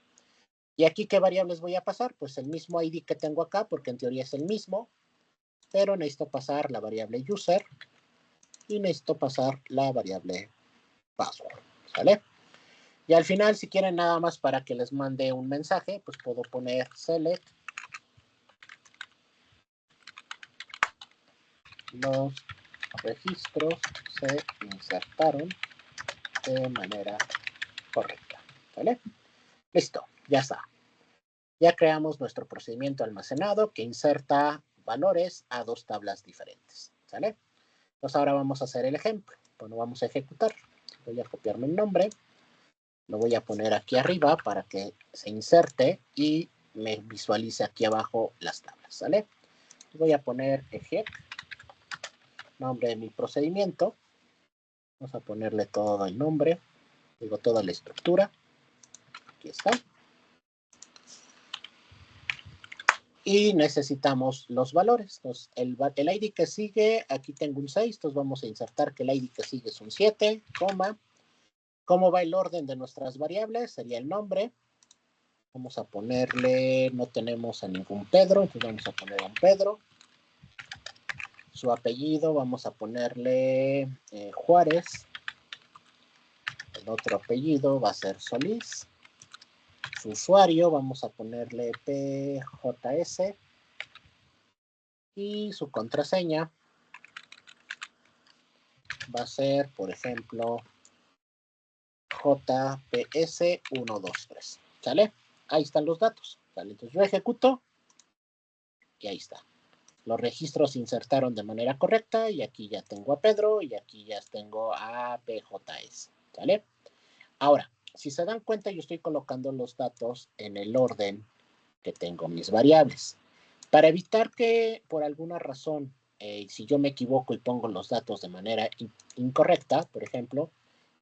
¿Y aquí qué variables voy a pasar? Pues el mismo ID que tengo acá, porque en teoría es el mismo, pero necesito pasar la variable user y necesito pasar la variable password, ¿sale? Y al final, si quieren nada más para que les mande un mensaje, pues puedo poner select los registros se insertaron de manera correcta, ¿vale? Listo, ya está. Ya creamos nuestro procedimiento almacenado que inserta valores a dos tablas diferentes, ¿sale? Entonces ahora vamos a hacer el ejemplo. Bueno, vamos a ejecutar. Voy a copiarme el nombre. Lo voy a poner aquí arriba para que se inserte y me visualice aquí abajo las tablas, ¿sale? Voy a poner exec, nombre de mi procedimiento. Vamos a ponerle todo el nombre, digo toda la estructura. Aquí está. Y necesitamos los valores. Entonces, el ID que sigue, aquí tengo un 6, entonces vamos a insertar que el ID que sigue es un 7, coma. ¿Cómo va el orden de nuestras variables? Sería el nombre. Vamos a ponerle, no tenemos a ningún Pedro, entonces vamos a poner a un Pedro. Su apellido, vamos a ponerle Juárez. El otro apellido va a ser Solís. Su usuario, vamos a ponerle PJS. Y su contraseña va a ser, por ejemplo, JPS123. ¿Sale? Ahí están los datos. ¿Sale? Entonces yo ejecuto y ahí está. Los registros se insertaron de manera correcta y aquí ya tengo a Pedro y aquí ya tengo a PJS. ¿Sale? Ahora, si se dan cuenta, yo estoy colocando los datos en el orden que tengo mis variables. Para evitar que por alguna razón, si yo me equivoco y pongo los datos de manera incorrecta, por ejemplo,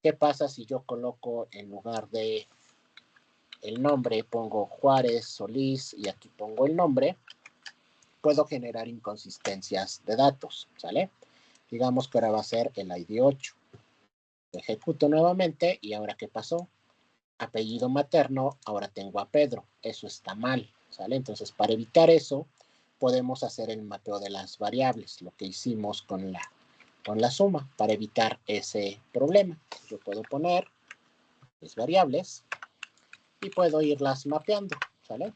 ¿qué pasa si yo coloco en lugar de el nombre, pongo Juárez, Solís y aquí pongo el nombre? Puedo generar inconsistencias de datos, ¿sale? Digamos que ahora va a ser el ID 8. Lo ejecuto nuevamente y ahora ¿qué pasó? Apellido materno, ahora tengo a Pedro. Eso está mal, ¿sale? Entonces, para evitar eso, podemos hacer el mapeo de las variables, lo que hicimos con la suma, para evitar ese problema. Yo puedo poner mis variables y puedo irlas mapeando, ¿sale?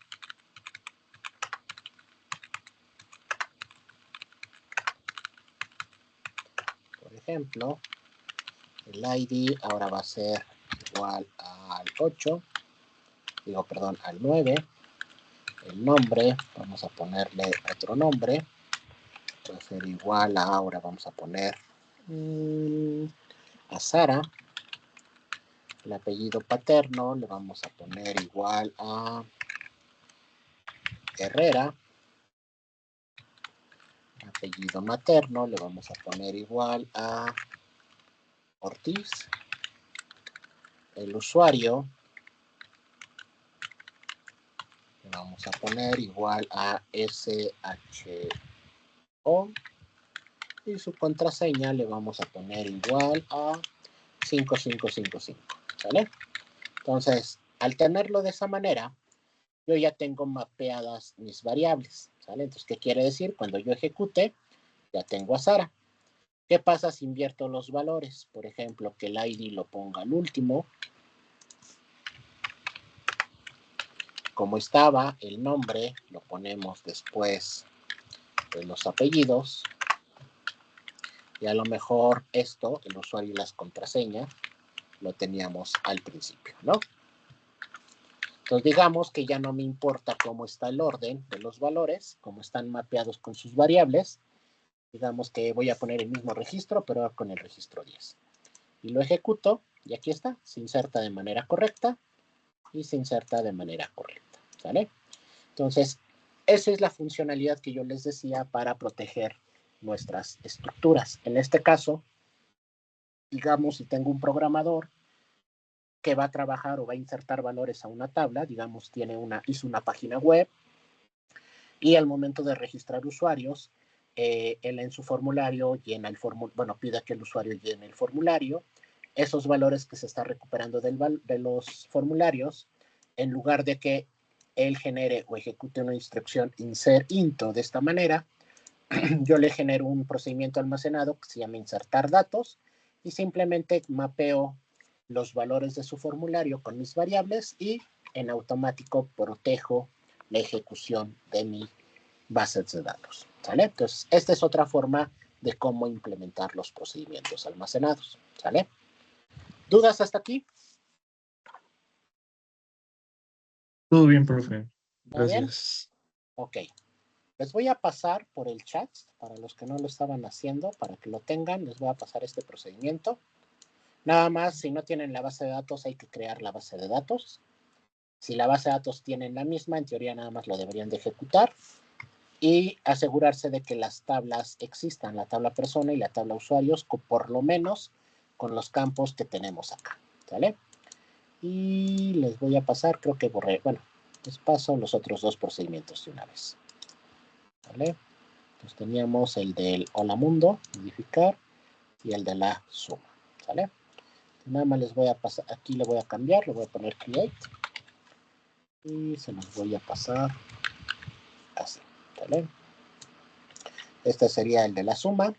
Por ejemplo, el ID ahora va a ser igual al 8, al 9. El nombre, vamos a ponerle otro nombre. va a ser igual a, ahora vamos a poner a Sara. El apellido paterno le vamos a poner igual a Herrera. El apellido materno le vamos a poner igual a Ortiz. El usuario le vamos a poner igual a SHO. Y su contraseña le vamos a poner igual a 5555. ¿Sale? Entonces, al tenerlo de esa manera, yo ya tengo mapeadas mis variables. ¿Sale? Entonces, ¿qué quiere decir? Cuando yo ejecute, ya tengo a Sara. ¿Qué pasa si invierto los valores? Por ejemplo, que el ID lo ponga al último. Como estaba el nombre, lo ponemos después de los apellidos. Y a lo mejor esto, el usuario y las contraseñas, lo teníamos al principio, ¿no? Entonces digamos que ya no me importa cómo está el orden de los valores, cómo están mapeados con sus variables. Digamos que voy a poner el mismo registro, pero con el registro 10. Y lo ejecuto, y aquí está, se inserta de manera correcta y se inserta de manera correcta, ¿sale? Entonces, esa es la funcionalidad que yo les decía para proteger nuestras estructuras. En este caso, digamos, si tengo un programador que va a trabajar o va a insertar valores a una tabla, digamos, hizo una página web y al momento de registrar usuarios, él en su formulario llena pide que el usuario llene el formulario. Esos valores que se está recuperando de los formularios, en lugar de que él genere o ejecute una instrucción insert into de esta manera, yo le genero un procedimiento almacenado que se llama insertar datos y simplemente mapeo los valores de su formulario con mis variables y en automático protejo la ejecución de mi base de datos, ¿sale? Entonces, esta es otra forma de cómo implementar los procedimientos almacenados, ¿sale? ¿Dudas hasta aquí? Todo bien, profe. ¿Va bien? Gracias. Ok. Les voy a pasar por el chat, para los que no lo estaban haciendo, para que lo tengan, les voy a pasar este procedimiento. Nada más, si no tienen la base de datos, hay que crear la base de datos. Si la base de datos tienen la misma, en teoría nada más lo deberían de ejecutar y asegurarse de que las tablas existan, la tabla persona y la tabla usuarios, por lo menos con los campos que tenemos acá, ¿sale? Y les voy a pasar, creo que les paso los otros dos procedimientos de una vez, ¿vale? Entonces teníamos el del hola mundo, modificar, y el de la suma, ¿sale? Nada más les voy a pasar, aquí le voy a cambiar, le voy a poner create y se los voy a pasar así, ¿vale? Este sería el de la suma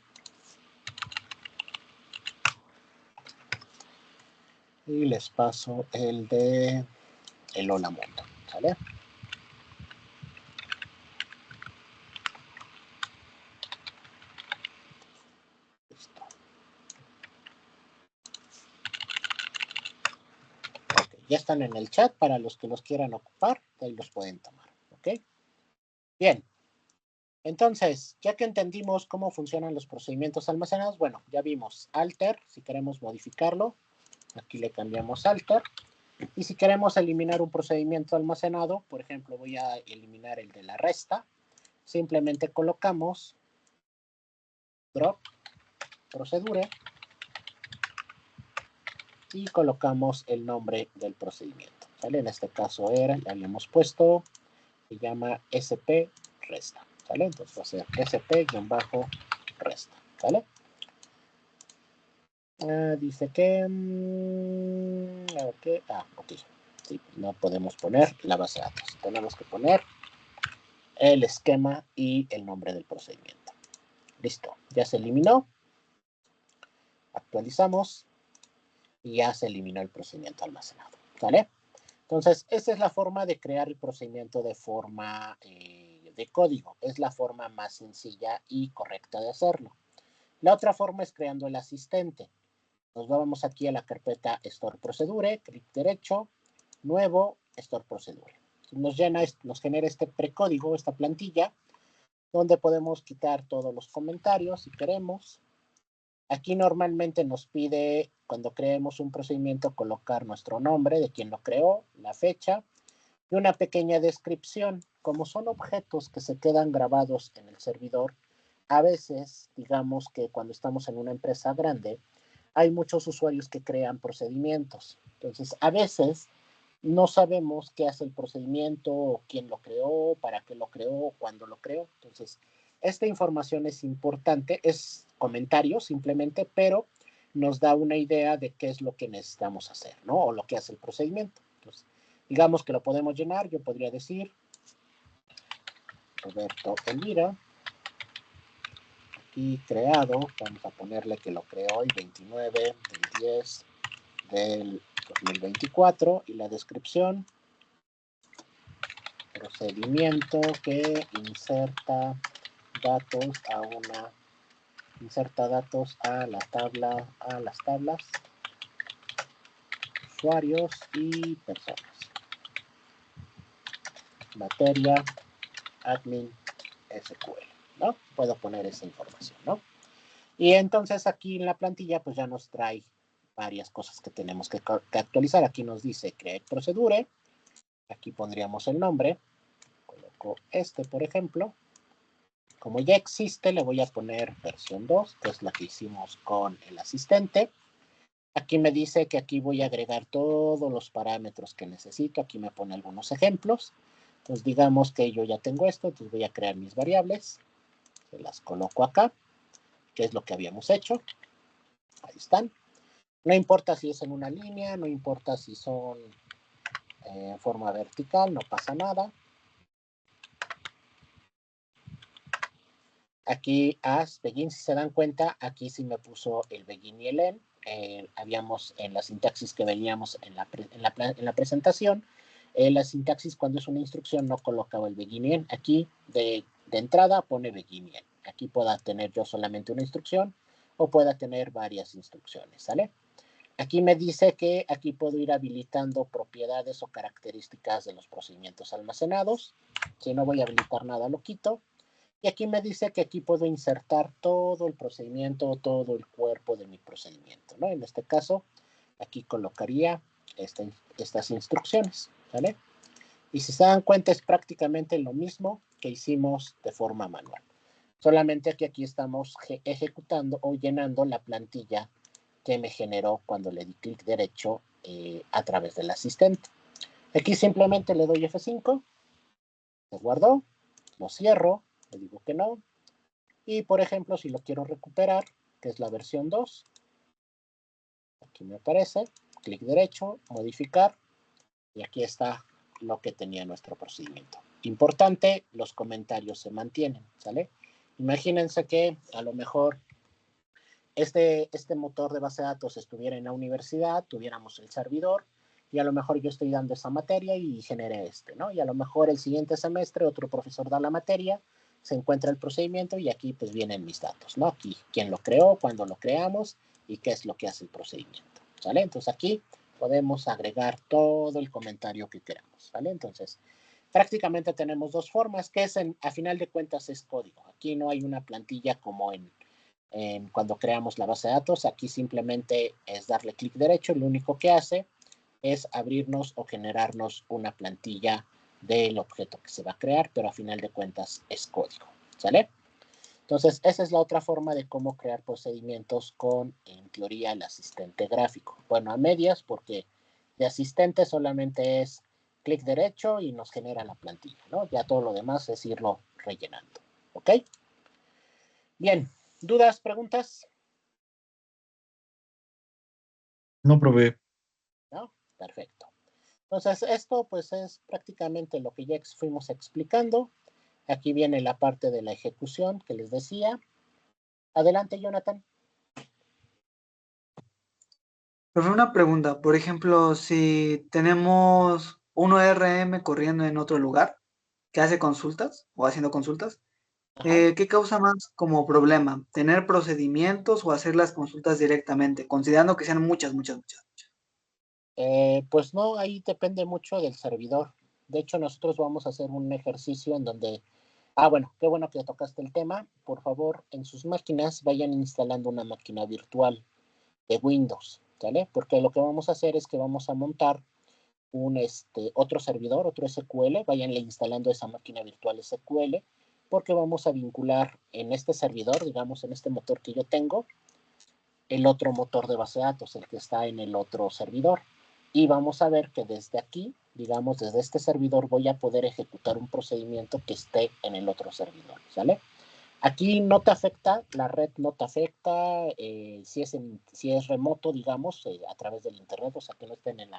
y les paso el de el hola mundo, ¿vale? Listo. Okay, ya están en el chat para los que los quieran ocupar, ahí los pueden tomar, ¿ok? Bien. Entonces, ya que entendimos cómo funcionan los procedimientos almacenados, bueno, ya vimos alter, si queremos modificarlo, aquí le cambiamos alter, y si queremos eliminar un procedimiento almacenado, por ejemplo, voy a eliminar el de la resta, simplemente colocamos drop procedure y colocamos el nombre del procedimiento, ¿vale? En este caso le habíamos puesto, se llama sp resta, ¿vale? Entonces va a ser sp-resta, ¿vale? Dice que ok, sí, no podemos poner la base de datos, tenemos que poner el esquema y el nombre del procedimiento. Listo, ya se eliminó, actualizamos y ya se eliminó el procedimiento almacenado, ¿vale? Entonces, esta es la forma de crear el procedimiento de forma de código, es la forma más sencilla y correcta de hacerlo. La otra forma es creando el asistente. Nos vamos aquí a la carpeta Store Procedure, clic derecho, nuevo, Store Procedure. Nos genera este precódigo, esta plantilla, donde podemos quitar todos los comentarios si queremos. Aquí normalmente nos pide, cuando creemos un procedimiento, colocar nuestro nombre de quien lo creó, la fecha y una pequeña descripción. Como son objetos que se quedan grabados en el servidor, a veces, digamos que cuando estamos en una empresa grande, hay muchos usuarios que crean procedimientos. Entonces, a veces no sabemos qué hace el procedimiento, quién lo creó, para qué lo creó, cuándo lo creó. Entonces, esta información es importante, es comentario simplemente, pero nos da una idea de qué es lo que necesitamos hacer, ¿no? O lo que hace el procedimiento. Entonces, digamos que lo podemos llenar, yo podría decir Roberto Elvira, aquí creado, vamos a ponerle que lo creó hoy 29 del 10 del 2024 y la descripción, procedimiento que inserta datos a la tabla, a las tablas, usuarios y personas. Materia, admin, SQL, ¿no? Puedo poner esa información, ¿no? Y entonces aquí en la plantilla pues ya nos trae varias cosas que tenemos que actualizar. Aquí nos dice create procedure, aquí pondríamos el nombre, coloco este por ejemplo. Como ya existe, le voy a poner versión 2, que es la que hicimos con el asistente. Aquí me dice que aquí voy a agregar todos los parámetros que necesito. Aquí me pone algunos ejemplos. Entonces digamos que yo ya tengo esto, entonces voy a crear mis variables. Se las coloco acá, que es lo que habíamos hecho. Ahí están. No importa si es en una línea, no importa si son en forma vertical, no pasa nada. Aquí as, begin, si se dan cuenta, aquí sí me puso el begin y el end. Habíamos en la sintaxis que veníamos en la presentación, la sintaxis cuando es una instrucción no colocaba el begin y end. Aquí de entrada pone begin y end. Aquí pueda tener yo solamente una instrucción o pueda tener varias instrucciones, ¿sale? Aquí me dice que aquí puedo ir habilitando propiedades o características de los procedimientos almacenados. Si no voy a habilitar nada, lo quito. Y aquí me dice que aquí puedo insertar todo el procedimiento, todo el cuerpo de mi procedimiento, ¿no? En este caso, aquí colocaría estas instrucciones, ¿vale? Y si se dan cuenta, es prácticamente lo mismo que hicimos de forma manual. Solamente que aquí estamos ejecutando o llenando la plantilla que me generó cuando le di clic derecho a través del asistente. Aquí simplemente le doy F5, se guardó, lo cierro, le digo que no, y por ejemplo, si lo quiero recuperar, que es la versión 2, aquí me aparece, clic derecho, modificar, y aquí está lo que tenía nuestro procedimiento. Importante, los comentarios se mantienen, ¿sale? Imagínense que a lo mejor este motor de base de datos estuviera en la universidad, tuviéramos el servidor, y a lo mejor yo estoy dando esa materia y generé ¿no? Y a lo mejor el siguiente semestre otro profesor da la materia, se encuentra el procedimiento y aquí pues vienen mis datos, ¿no? Aquí quién lo creó, cuándo lo creamos y qué es lo que hace el procedimiento, ¿sale? Entonces aquí podemos agregar todo el comentario que queramos, ¿vale? Entonces, prácticamente tenemos dos formas, que es a final de cuentas es código. Aquí no hay una plantilla como cuando creamos la base de datos. Aquí simplemente es darle clic derecho, lo único que hace es abrirnos o generarnos una plantilla del objeto que se va a crear, pero a final de cuentas es código, ¿sale? Entonces, esa es la otra forma de cómo crear procedimientos con, en teoría, el asistente gráfico. Bueno, a medias, porque de asistente solamente es clic derecho y nos genera la plantilla, ¿no? Ya todo lo demás es irlo rellenando, ¿ok? Bien, ¿dudas, preguntas? No, profe. ¿No? Perfecto. Entonces, esto pues es prácticamente lo que ya fuimos explicando. Aquí viene la parte de la ejecución que les decía. Adelante, Jonathan. Pero una pregunta, por ejemplo, si tenemos un ORM corriendo en otro lugar que hace consultas o haciendo consultas, ¿qué causa más como problema? ¿Tener procedimientos o hacer las consultas directamente, considerando que sean muchas? Pues no, ahí depende mucho del servidor. De hecho, nosotros vamos a hacer un ejercicio en donde Bueno, qué bueno que tocaste el tema. Por favor, en sus máquinas vayan instalando una máquina virtual de Windows, ¿sale? Porque lo que vamos a hacer es que vamos a montar otro servidor, otro SQL, váyanle instalando esa máquina virtual SQL, porque vamos a vincular en este servidor, digamos, en este motor que yo tengo, el otro motor de base de datos, el que está en el otro servidor. Y vamos a ver que desde aquí, digamos, desde este servidor voy a poder ejecutar un procedimiento que esté en el otro servidor, ¿sale? Aquí no te afecta, la red no te afecta, si es remoto, digamos, a través del internet, o sea, que no estén en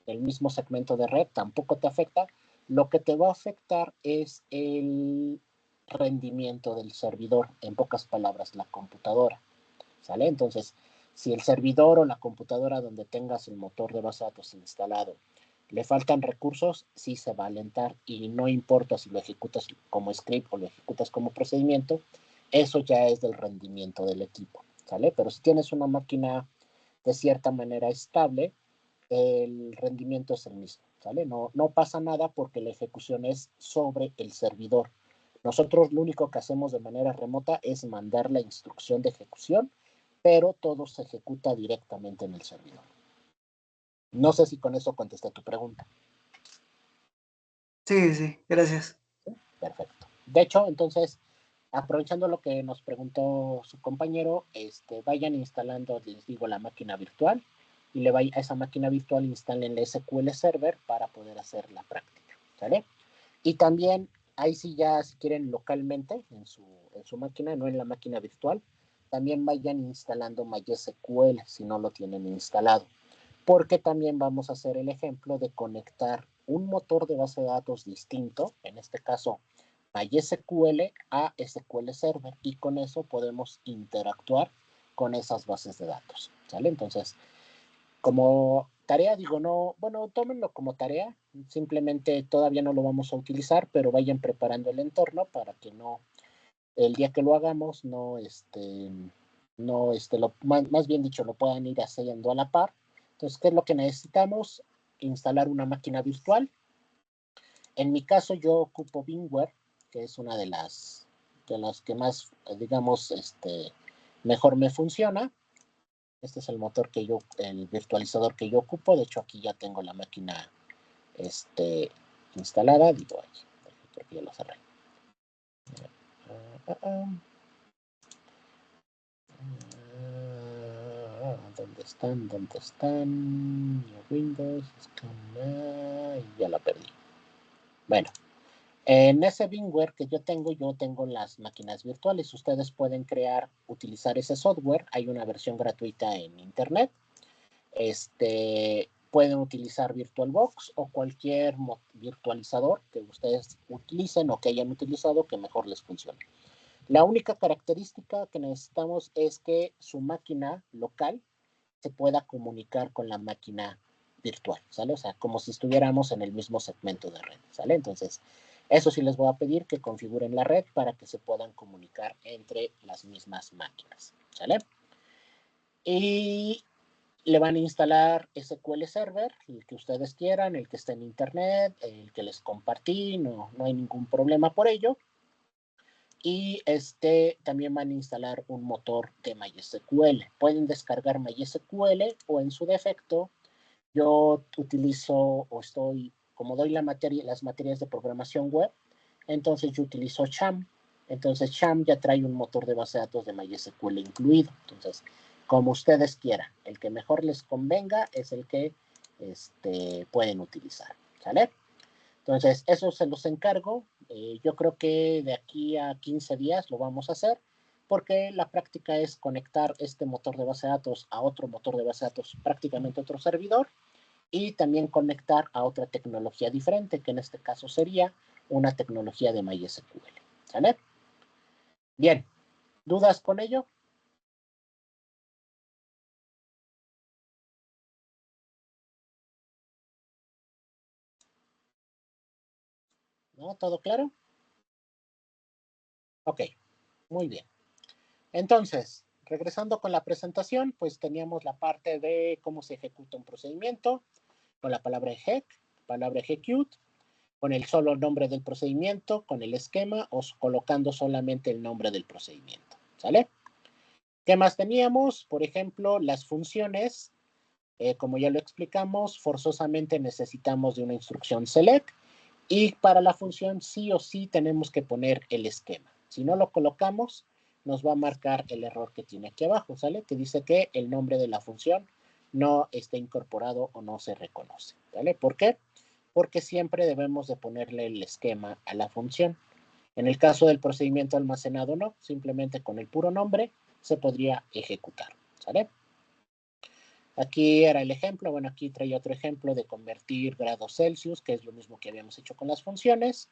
el mismo segmento de red, tampoco te afecta. Lo que te va a afectar es el rendimiento del servidor, en pocas palabras, la computadora, ¿sale? Entonces, si el servidor o la computadora donde tengas el motor de base de datos instalado le faltan recursos, sí se va a alentar y no importa si lo ejecutas como script o lo ejecutas como procedimiento, eso ya es del rendimiento del equipo, ¿sale? Pero si tienes una máquina de cierta manera estable, el rendimiento es el mismo, ¿sale? No pasa nada porque la ejecución es sobre el servidor. Nosotros lo único que hacemos de manera remota es mandar la instrucción de ejecución, pero todo se ejecuta directamente en el servidor. No sé si con eso contesté tu pregunta. Sí, gracias. Perfecto. De hecho, entonces, aprovechando lo que nos preguntó su compañero, vayan instalando, les digo, la máquina virtual y a esa máquina virtual instalen el SQL Server para poder hacer la práctica, ¿sale? Y también, ahí sí ya, si quieren localmente, en su máquina, no en la máquina virtual, también vayan instalando MySQL si no lo tienen instalado, porque también vamos a hacer el ejemplo de conectar un motor de base de datos distinto, en este caso MySQL a SQL Server, y con eso podemos interactuar con esas bases de datos, ¿sale? Entonces, como tarea, digo, no, bueno, tómenlo como tarea, simplemente todavía no lo vamos a utilizar, pero vayan preparando el entorno para que no, el día que lo hagamos, más bien dicho, lo puedan ir haciendo a la par. Entonces, ¿qué es lo que necesitamos? Instalar una máquina virtual. En mi caso, yo ocupo VMware, que es una de las que más, digamos, mejor me funciona. Este es el motor el virtualizador que yo ocupo. De hecho, aquí ya tengo la máquina instalada. Digo, creo que ya lo cerré. ¿Dónde están? ¿Dónde están? Windows, ya la perdí. Bueno, en ese VMware que yo tengo las máquinas virtuales. Ustedes pueden utilizar ese software. Hay una versión gratuita en internet. Pueden utilizar VirtualBox o cualquier virtualizador que ustedes utilicen o que hayan utilizado que mejor les funcione. La única característica que necesitamos es que su máquina local se pueda comunicar con la máquina virtual, ¿sale? O sea, como si estuviéramos en el mismo segmento de red, ¿sale? Entonces, eso sí les voy a pedir que configuren la red para que se puedan comunicar entre las mismas máquinas, ¿sale? Y le van a instalar SQL Server, el que ustedes quieran, el que esté en internet, el que les compartí, no hay ningún problema por ello. Y también van a instalar un motor de MySQL. Pueden descargar MySQL o en su defecto, yo utilizo como doy las materias de programación web, entonces yo utilizo Cham. Entonces Cham ya trae un motor de base de datos de MySQL incluido. Entonces, como ustedes quieran, el que mejor les convenga es el que pueden utilizar, ¿sale? Entonces, eso se los encargo. Yo creo que de aquí a 15 días lo vamos a hacer, porque la práctica es conectar este motor de base de datos a otro motor de base de datos, prácticamente otro servidor, y también conectar a otra tecnología diferente, que en este caso sería una tecnología de MySQL. ¿Sale? Bien, ¿dudas con ello? ¿No? ¿Todo claro? Ok, muy bien. Entonces, regresando con la presentación, pues teníamos la parte de cómo se ejecuta un procedimiento con la palabra exec, palabra execute. con el solo nombre del procedimiento, con el esquema o colocando solamente el nombre del procedimiento, ¿sale? ¿Qué más teníamos? Por ejemplo, las funciones, como ya lo explicamos, forzosamente necesitamos de una instrucción select y para la función sí o sí tenemos que poner el esquema. Si no lo colocamos, nos va a marcar el error que tiene aquí abajo, ¿sale? Que dice que el nombre de la función no está incorporado o no se reconoce, ¿vale? ¿Por qué? Porque siempre debemos de ponerle el esquema a la función. En el caso del procedimiento almacenado, no, simplemente con el puro nombre se podría ejecutar, ¿sale? Aquí era el ejemplo, bueno, aquí traía otro ejemplo de convertir grados Celsius, que es lo mismo que habíamos hecho con las funciones,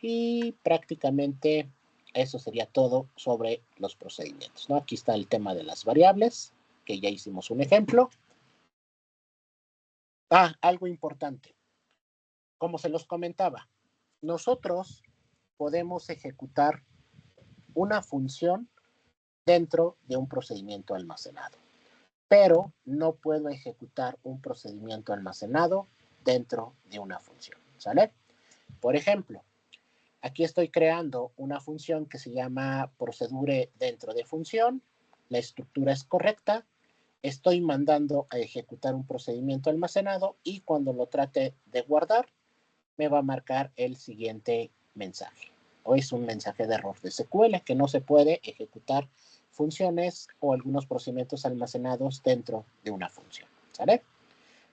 y prácticamente eso sería todo sobre los procedimientos, ¿no? Aquí está el tema de las variables, que ya hicimos un ejemplo. Algo importante. Como se los comentaba, nosotros podemos ejecutar una función dentro de un procedimiento almacenado, pero no puedo ejecutar un procedimiento almacenado dentro de una función, ¿sale? Por ejemplo, aquí estoy creando una función que se llama procedure dentro de función, la estructura es correcta, estoy mandando a ejecutar un procedimiento almacenado y cuando lo trate de guardar, me va a marcar el siguiente mensaje. O es un mensaje de error de SQL que no se puede ejecutar funciones o algunos procedimientos almacenados dentro de una función, ¿sale?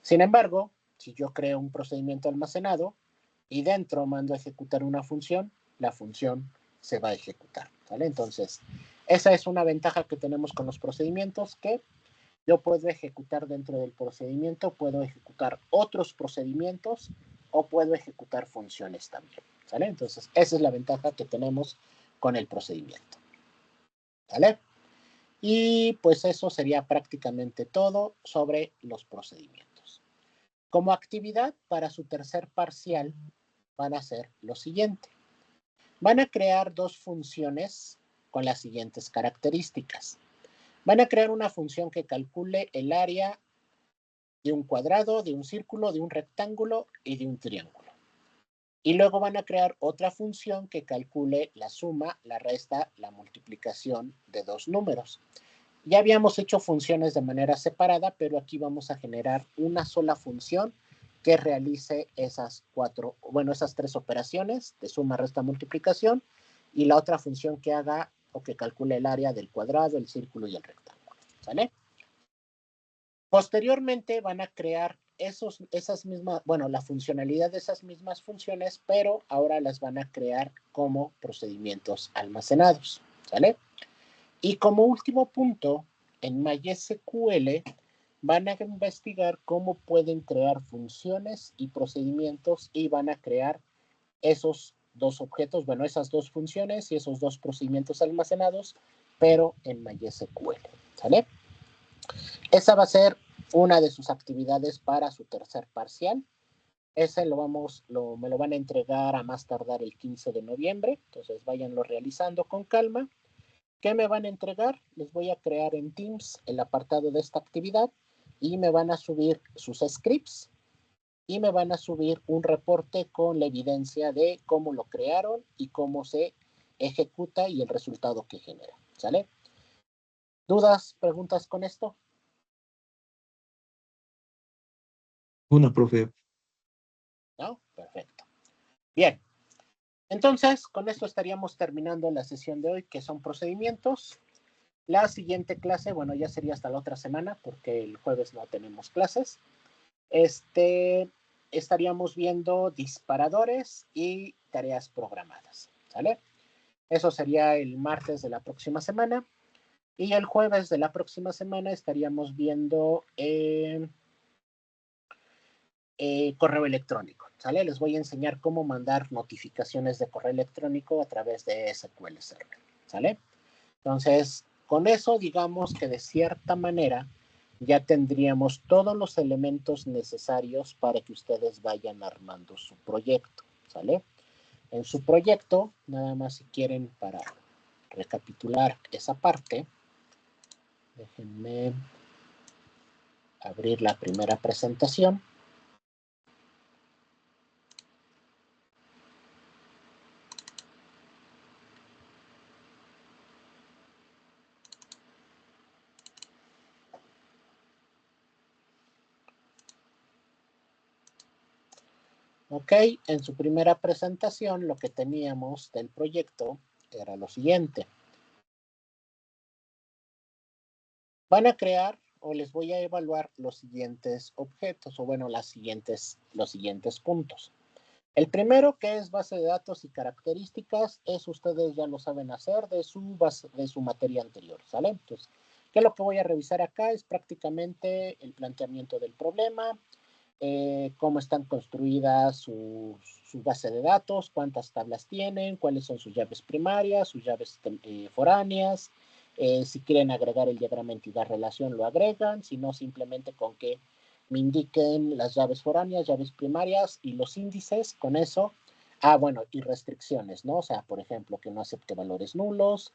Sin embargo, si yo creo un procedimiento almacenado y dentro mando a ejecutar una función, la función se va a ejecutar, ¿sale? Entonces, esa es una ventaja que tenemos con los procedimientos, que yo puedo ejecutar dentro del procedimiento, puedo ejecutar otros procedimientos o puedo ejecutar funciones también, ¿sale? Entonces, esa es la ventaja que tenemos con el procedimiento, ¿vale? Y pues eso sería prácticamente todo sobre los procedimientos. Como actividad para su tercer parcial van a hacer lo siguiente. Van a crear dos funciones con las siguientes características. Van a crear una función que calcule el área de un cuadrado, de un círculo, de un rectángulo y de un triángulo. Y luego van a crear otra función que calcule la suma, la resta, la multiplicación de dos números. Ya habíamos hecho funciones de manera separada, pero aquí vamos a generar una sola función que realice esas tres operaciones de suma, resta, multiplicación, y la otra función que haga o que calcule el área del cuadrado, el círculo y el rectángulo, ¿sale? Posteriormente van a crear la funcionalidad de esas mismas funciones, pero ahora las van a crear como procedimientos almacenados, ¿sale? Y como último punto, en MySQL van a investigar cómo pueden crear funciones y procedimientos y van a crear esos dos objetos, esas dos funciones y esos dos procedimientos almacenados, pero en MySQL, ¿sale? Esa va a ser una de sus actividades para su tercer parcial. Ese me lo van a entregar a más tardar el 15 de noviembre, entonces váyanlo realizando con calma. ¿Qué me van a entregar? Les voy a crear en Teams el apartado de esta actividad y me van a subir sus scripts y me van a subir un reporte con la evidencia de cómo lo crearon y cómo se ejecuta y el resultado que genera, ¿sale? ¿Dudas, preguntas con esto? Una, profe. ¿No? Perfecto. Bien. Entonces, con esto estaríamos terminando la sesión de hoy, que son procedimientos. La siguiente clase, ya sería hasta la otra semana, porque el jueves no tenemos clases. Estaríamos viendo disparadores y tareas programadas, ¿sale? Eso sería el martes de la próxima semana. Y el jueves de la próxima semana estaríamos viendo correo electrónico, ¿sale? Les voy a enseñar cómo mandar notificaciones de correo electrónico a través de SQL Server, ¿sale? Entonces, con eso, digamos que de cierta manera ya tendríamos todos los elementos necesarios para que ustedes vayan armando su proyecto, ¿sale? En su proyecto, nada más si quieren para recapitular esa parte, déjenme abrir la primera presentación. Ok, en su primera presentación lo que teníamos del proyecto era lo siguiente. Van a crear o les voy a evaluar los siguientes objetos o bueno, los siguientes puntos. El primero, que es base de datos y características, es ustedes ya lo saben hacer de su materia anterior, ¿sale? Entonces, ¿qué es lo que voy a revisar acá? Es prácticamente el planteamiento del problema, cómo están construidas su base de datos, cuántas tablas tienen, cuáles son sus llaves primarias, sus llaves foráneas, si quieren agregar el diagrama entidad-relación lo agregan, si no simplemente con que me indiquen las llaves foráneas, llaves primarias y los índices, con eso. Ah, bueno, y restricciones, ¿no? O sea, por ejemplo, que no acepte valores nulos,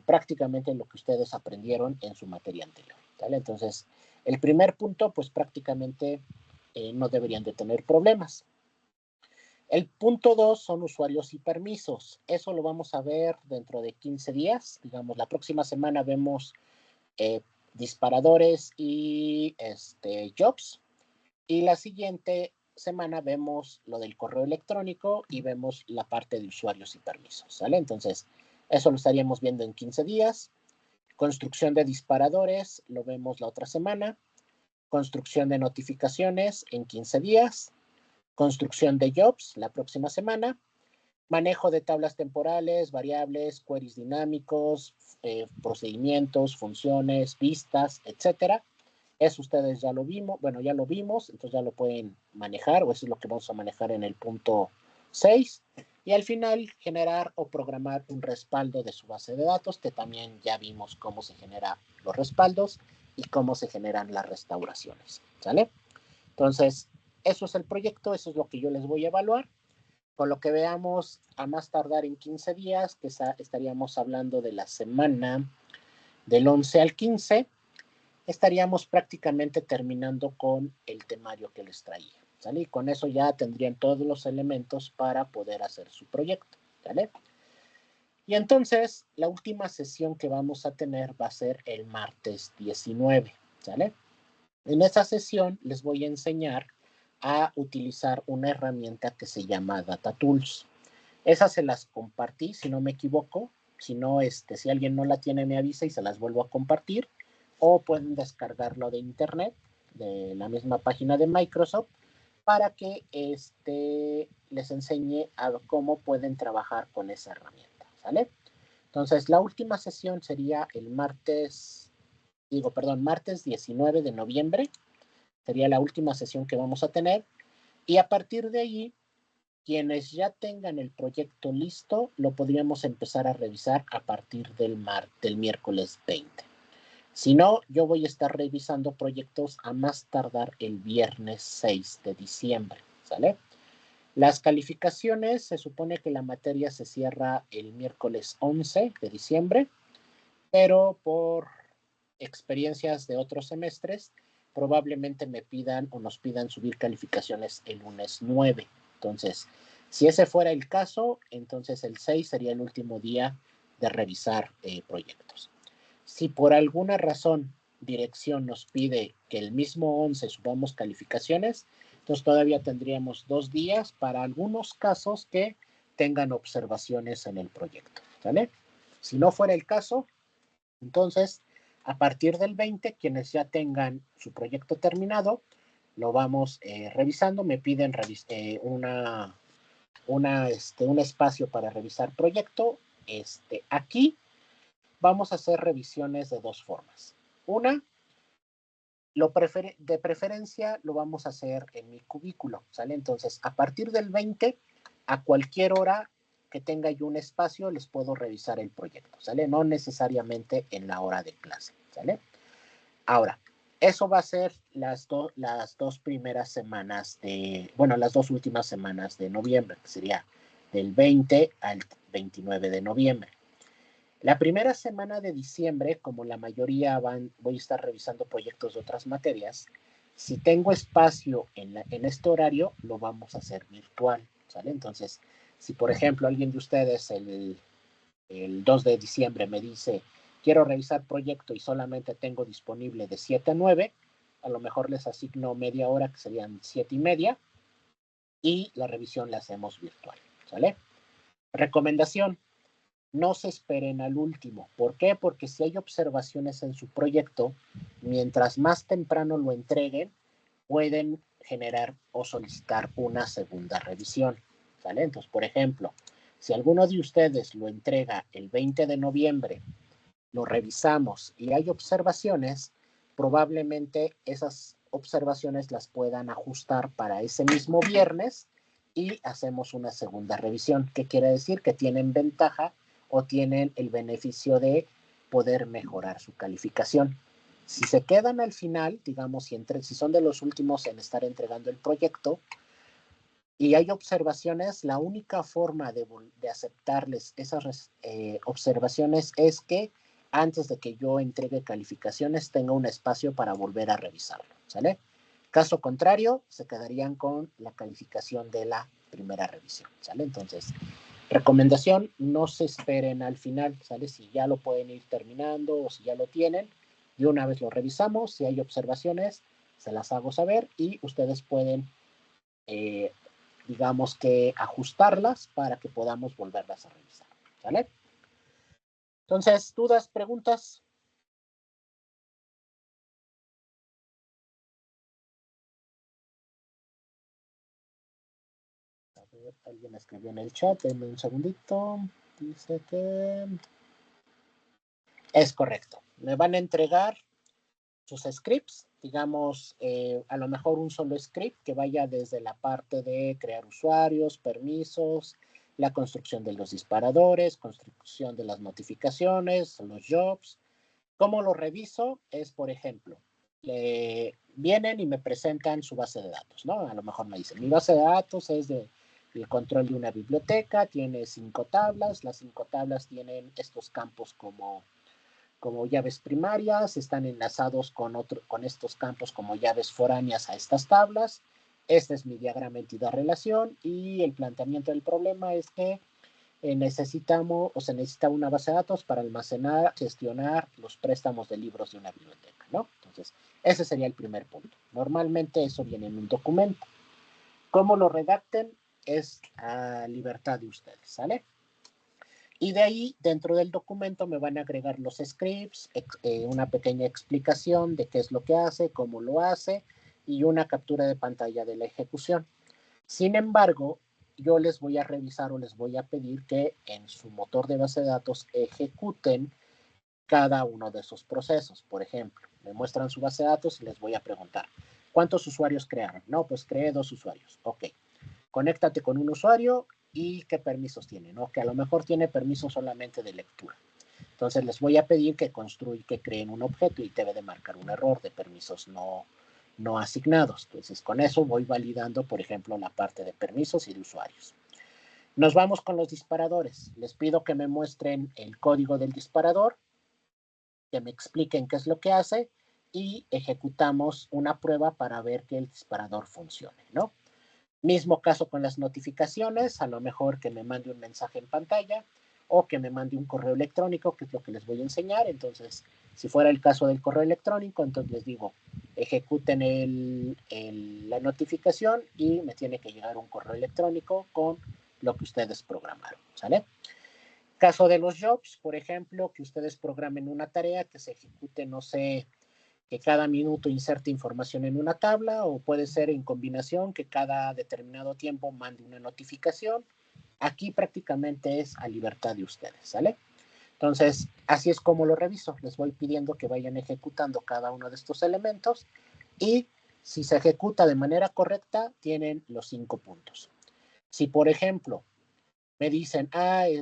prácticamente lo que ustedes aprendieron en su materia anterior, ¿vale? Entonces, el primer punto, pues prácticamente no deberían de tener problemas. El punto 2 son usuarios y permisos. Eso lo vamos a ver dentro de 15 días. Digamos, la próxima semana vemos disparadores y jobs. Y la siguiente semana vemos lo del correo electrónico y vemos la parte de usuarios y permisos, ¿sale? Entonces, eso lo estaríamos viendo en 15 días. Construcción de disparadores, lo vemos la otra semana. Construcción de notificaciones en 15 días. Construcción de jobs la próxima semana. Manejo de tablas temporales, variables, queries dinámicos, procedimientos, funciones, vistas, etcétera. Eso ustedes ya lo vimos, bueno, ya lo vimos, entonces ya lo pueden manejar, o eso es lo que vamos a manejar en el punto 6. Y al final, generar o programar un respaldo de su base de datos, que también ya vimos cómo se generan los respaldos y cómo se generan las restauraciones, ¿sale? Entonces, eso es el proyecto, eso es lo que yo les voy a evaluar. Con lo que veamos a más tardar en 15 días, que estaríamos hablando de la semana del 11 al 15, estaríamos prácticamente terminando con el temario que les traía, ¿sale? Y con eso ya tendrían todos los elementos para poder hacer su proyecto, ¿sale? Y entonces, la última sesión que vamos a tener va a ser el martes 19, ¿sale? En esa sesión les voy a enseñar a utilizar una herramienta que se llama Data Tools. Esas se las compartí, si no me equivoco. Si no, si alguien no la tiene, me avisa y se las vuelvo a compartir. O pueden descargarlo de internet, de la misma página de Microsoft, para que les enseñe a cómo pueden trabajar con esa herramienta, ¿sale? Entonces, la última sesión sería el martes 19 de noviembre. Sería la última sesión que vamos a tener. Y a partir de ahí, quienes ya tengan el proyecto listo, lo podríamos empezar a revisar a partir del miércoles 20. Si no, yo voy a estar revisando proyectos a más tardar el viernes 6 de diciembre, ¿sale? Las calificaciones, se supone que la materia se cierra el miércoles 11 de diciembre, pero por experiencias de otros semestres, probablemente me pidan o nos pidan subir calificaciones el lunes 9. Entonces, si ese fuera el caso, entonces el 6 sería el último día de revisar proyectos. Si por alguna razón dirección nos pide que el mismo 11 subamos calificaciones, entonces todavía tendríamos 2 días para algunos casos que tengan observaciones en el proyecto, ¿vale? Si no fuera el caso, entonces, a partir del 20, quienes ya tengan su proyecto terminado, lo vamos revisando. Me piden un espacio para revisar proyecto. Aquí vamos a hacer revisiones de dos formas. Una, de preferencia lo vamos a hacer en mi cubículo, ¿sale? Entonces, a partir del 20, a cualquier hora que tenga yo un espacio, les puedo revisar el proyecto, ¿sale? No necesariamente en la hora de clase, ¿sale? Ahora, eso va a ser las dos primeras semanas las dos últimas semanas de noviembre, que sería del 20 al 29 de noviembre. La primera semana de diciembre, como la mayoría voy a estar revisando proyectos de otras materias, si tengo espacio en este horario, lo vamos a hacer virtual, ¿sale? Entonces, si por ejemplo alguien de ustedes el 2 de diciembre me dice, quiero revisar proyecto y solamente tengo disponible de 7 a 9, a lo mejor les asigno media hora, que serían 7:30, y la revisión la hacemos virtual, ¿sale? Recomendación, no se esperen al último. ¿Por qué? Porque si hay observaciones en su proyecto, mientras más temprano lo entreguen, pueden generar o solicitar una segunda revisión, ¿sale? Entonces, por ejemplo, si alguno de ustedes lo entrega el 20 de noviembre, lo revisamos y hay observaciones, probablemente esas observaciones las puedan ajustar para ese mismo viernes y hacemos una segunda revisión. ¿Qué quiere decir? Que tienen ventaja o tienen el beneficio de poder mejorar su calificación. Si se quedan al final, digamos, si son de los últimos en estar entregando el proyecto y hay observaciones, la única forma de aceptarles esas observaciones es que antes de que yo entregue calificaciones tenga un espacio para volver a revisarlo, ¿sale? Caso contrario, se quedarían con la calificación de la primera revisión, ¿sale? Entonces, recomendación, no se esperen al final, ¿sale? Si ya lo pueden ir terminando o si ya lo tienen, de una vez lo revisamos, si hay observaciones, se las hago saber y ustedes pueden, digamos que ajustarlas para que podamos volverlas a revisar, ¿sale? Entonces, ¿dudas, preguntas? A ver, alguien escribió en el chat, denme un segundito. Dice que es correcto. Me van a entregar sus scripts, digamos, a lo mejor un solo script que vaya desde la parte de crear usuarios, permisos, la construcción de los disparadores, construcción de las notificaciones, los jobs. ¿Cómo lo reviso? Es, por ejemplo, vienen y me presentan su base de datos, ¿no? A lo mejor me dicen, mi base de datos es el control de una biblioteca, tiene 5 tablas, las 5 tablas tienen estos campos como llaves primarias, están enlazados con estos campos como llaves foráneas a estas tablas. Este es mi diagrama entidad-relación y el planteamiento del problema es que necesitamos o se necesita una base de datos para almacenar, gestionar los préstamos de libros de una biblioteca, ¿no? Entonces, ese sería el primer punto. Normalmente eso viene en un documento. ¿Cómo lo redacten? Es a libertad de ustedes, ¿sale? Y de ahí, dentro del documento, me van a agregar los scripts, una pequeña explicación de qué es lo que hace, cómo lo hace y una captura de pantalla de la ejecución. Sin embargo, yo les voy a revisar o les voy a pedir que en su motor de base de datos ejecuten cada uno de esos procesos. Por ejemplo, me muestran su base de datos y les voy a preguntar, ¿cuántos usuarios crearon? No, pues creé 2 usuarios. Ok, conéctate con un usuario y qué permisos tiene, ¿no? Que a lo mejor tiene permisos solamente de lectura. Entonces les voy a pedir que creen un objeto y debe de marcar un error de permisos no asignados. Entonces con eso voy validando, por ejemplo, la parte de permisos y de usuarios. Nos vamos con los disparadores. Les pido que me muestren el código del disparador, que me expliquen qué es lo que hace y ejecutamos una prueba para ver que el disparador funcione, ¿no? Mismo caso con las notificaciones, a lo mejor que me mande un mensaje en pantalla o que me mande un correo electrónico, que es lo que les voy a enseñar. Entonces, si fuera el caso del correo electrónico, entonces les digo, ejecuten la notificación y me tiene que llegar un correo electrónico con lo que ustedes programaron, ¿sale? Caso de los jobs, por ejemplo, que ustedes programen una tarea que se ejecute, no sé, que cada minuto inserte información en una tabla o puede ser en combinación que cada determinado tiempo mande una notificación. Aquí prácticamente es a libertad de ustedes, ¿sale? Entonces, así es como lo reviso. Les voy pidiendo que vayan ejecutando cada uno de estos elementos y si se ejecuta de manera correcta, tienen los 5 puntos. Si, por ejemplo, me dicen,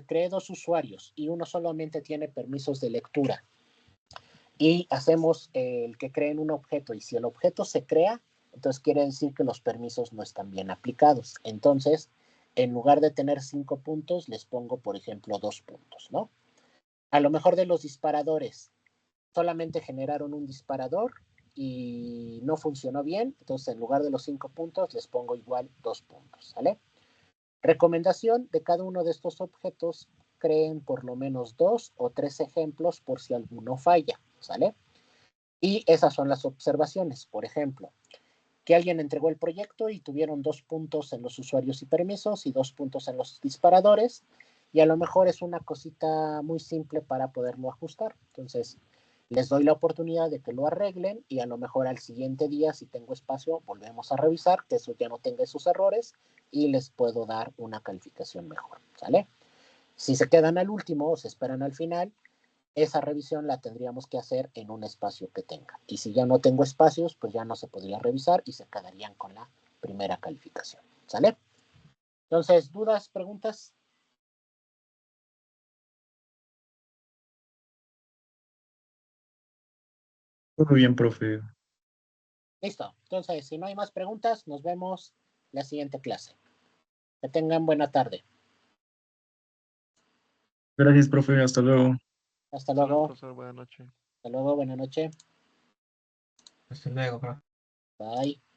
creé 2 usuarios y uno solamente tiene permisos de lectura y hacemos el que creen un objeto y si el objeto se crea, entonces quiere decir que los permisos no están bien aplicados. Entonces, en lugar de tener 5 puntos, les pongo, por ejemplo, 2 puntos, ¿no? A lo mejor de los disparadores, solamente generaron un disparador y no funcionó bien, entonces en lugar de los 5 puntos, les pongo igual 2 puntos, ¿sale? Recomendación de cada uno de estos objetos, creen por lo menos 2 o 3 ejemplos por si alguno falla, ¿sale? Y esas son las observaciones. Por ejemplo, que alguien entregó el proyecto y tuvieron 2 puntos en los usuarios y permisos y 2 puntos en los disparadores, y a lo mejor es una cosita muy simple para poderlo ajustar. Entonces, les doy la oportunidad de que lo arreglen y a lo mejor al siguiente día, si tengo espacio, volvemos a revisar que eso ya no tenga esos errores y les puedo dar una calificación mejor, ¿sale? Si se quedan al último o se esperan al final, esa revisión la tendríamos que hacer en un espacio que tenga. Y si ya no tengo espacios, pues ya no se podría revisar y se quedarían con la primera calificación, ¿sale? Entonces, ¿dudas, preguntas? Todo bien, profe. Listo. Entonces, si no hay más preguntas, nos vemos la siguiente clase. Que tengan buena tarde. Gracias, profe. Hasta luego. Hasta Hasta luego, luego. profesor. Buenas noches. Hasta luego. Buena noche. Hasta luego, profe. Bye.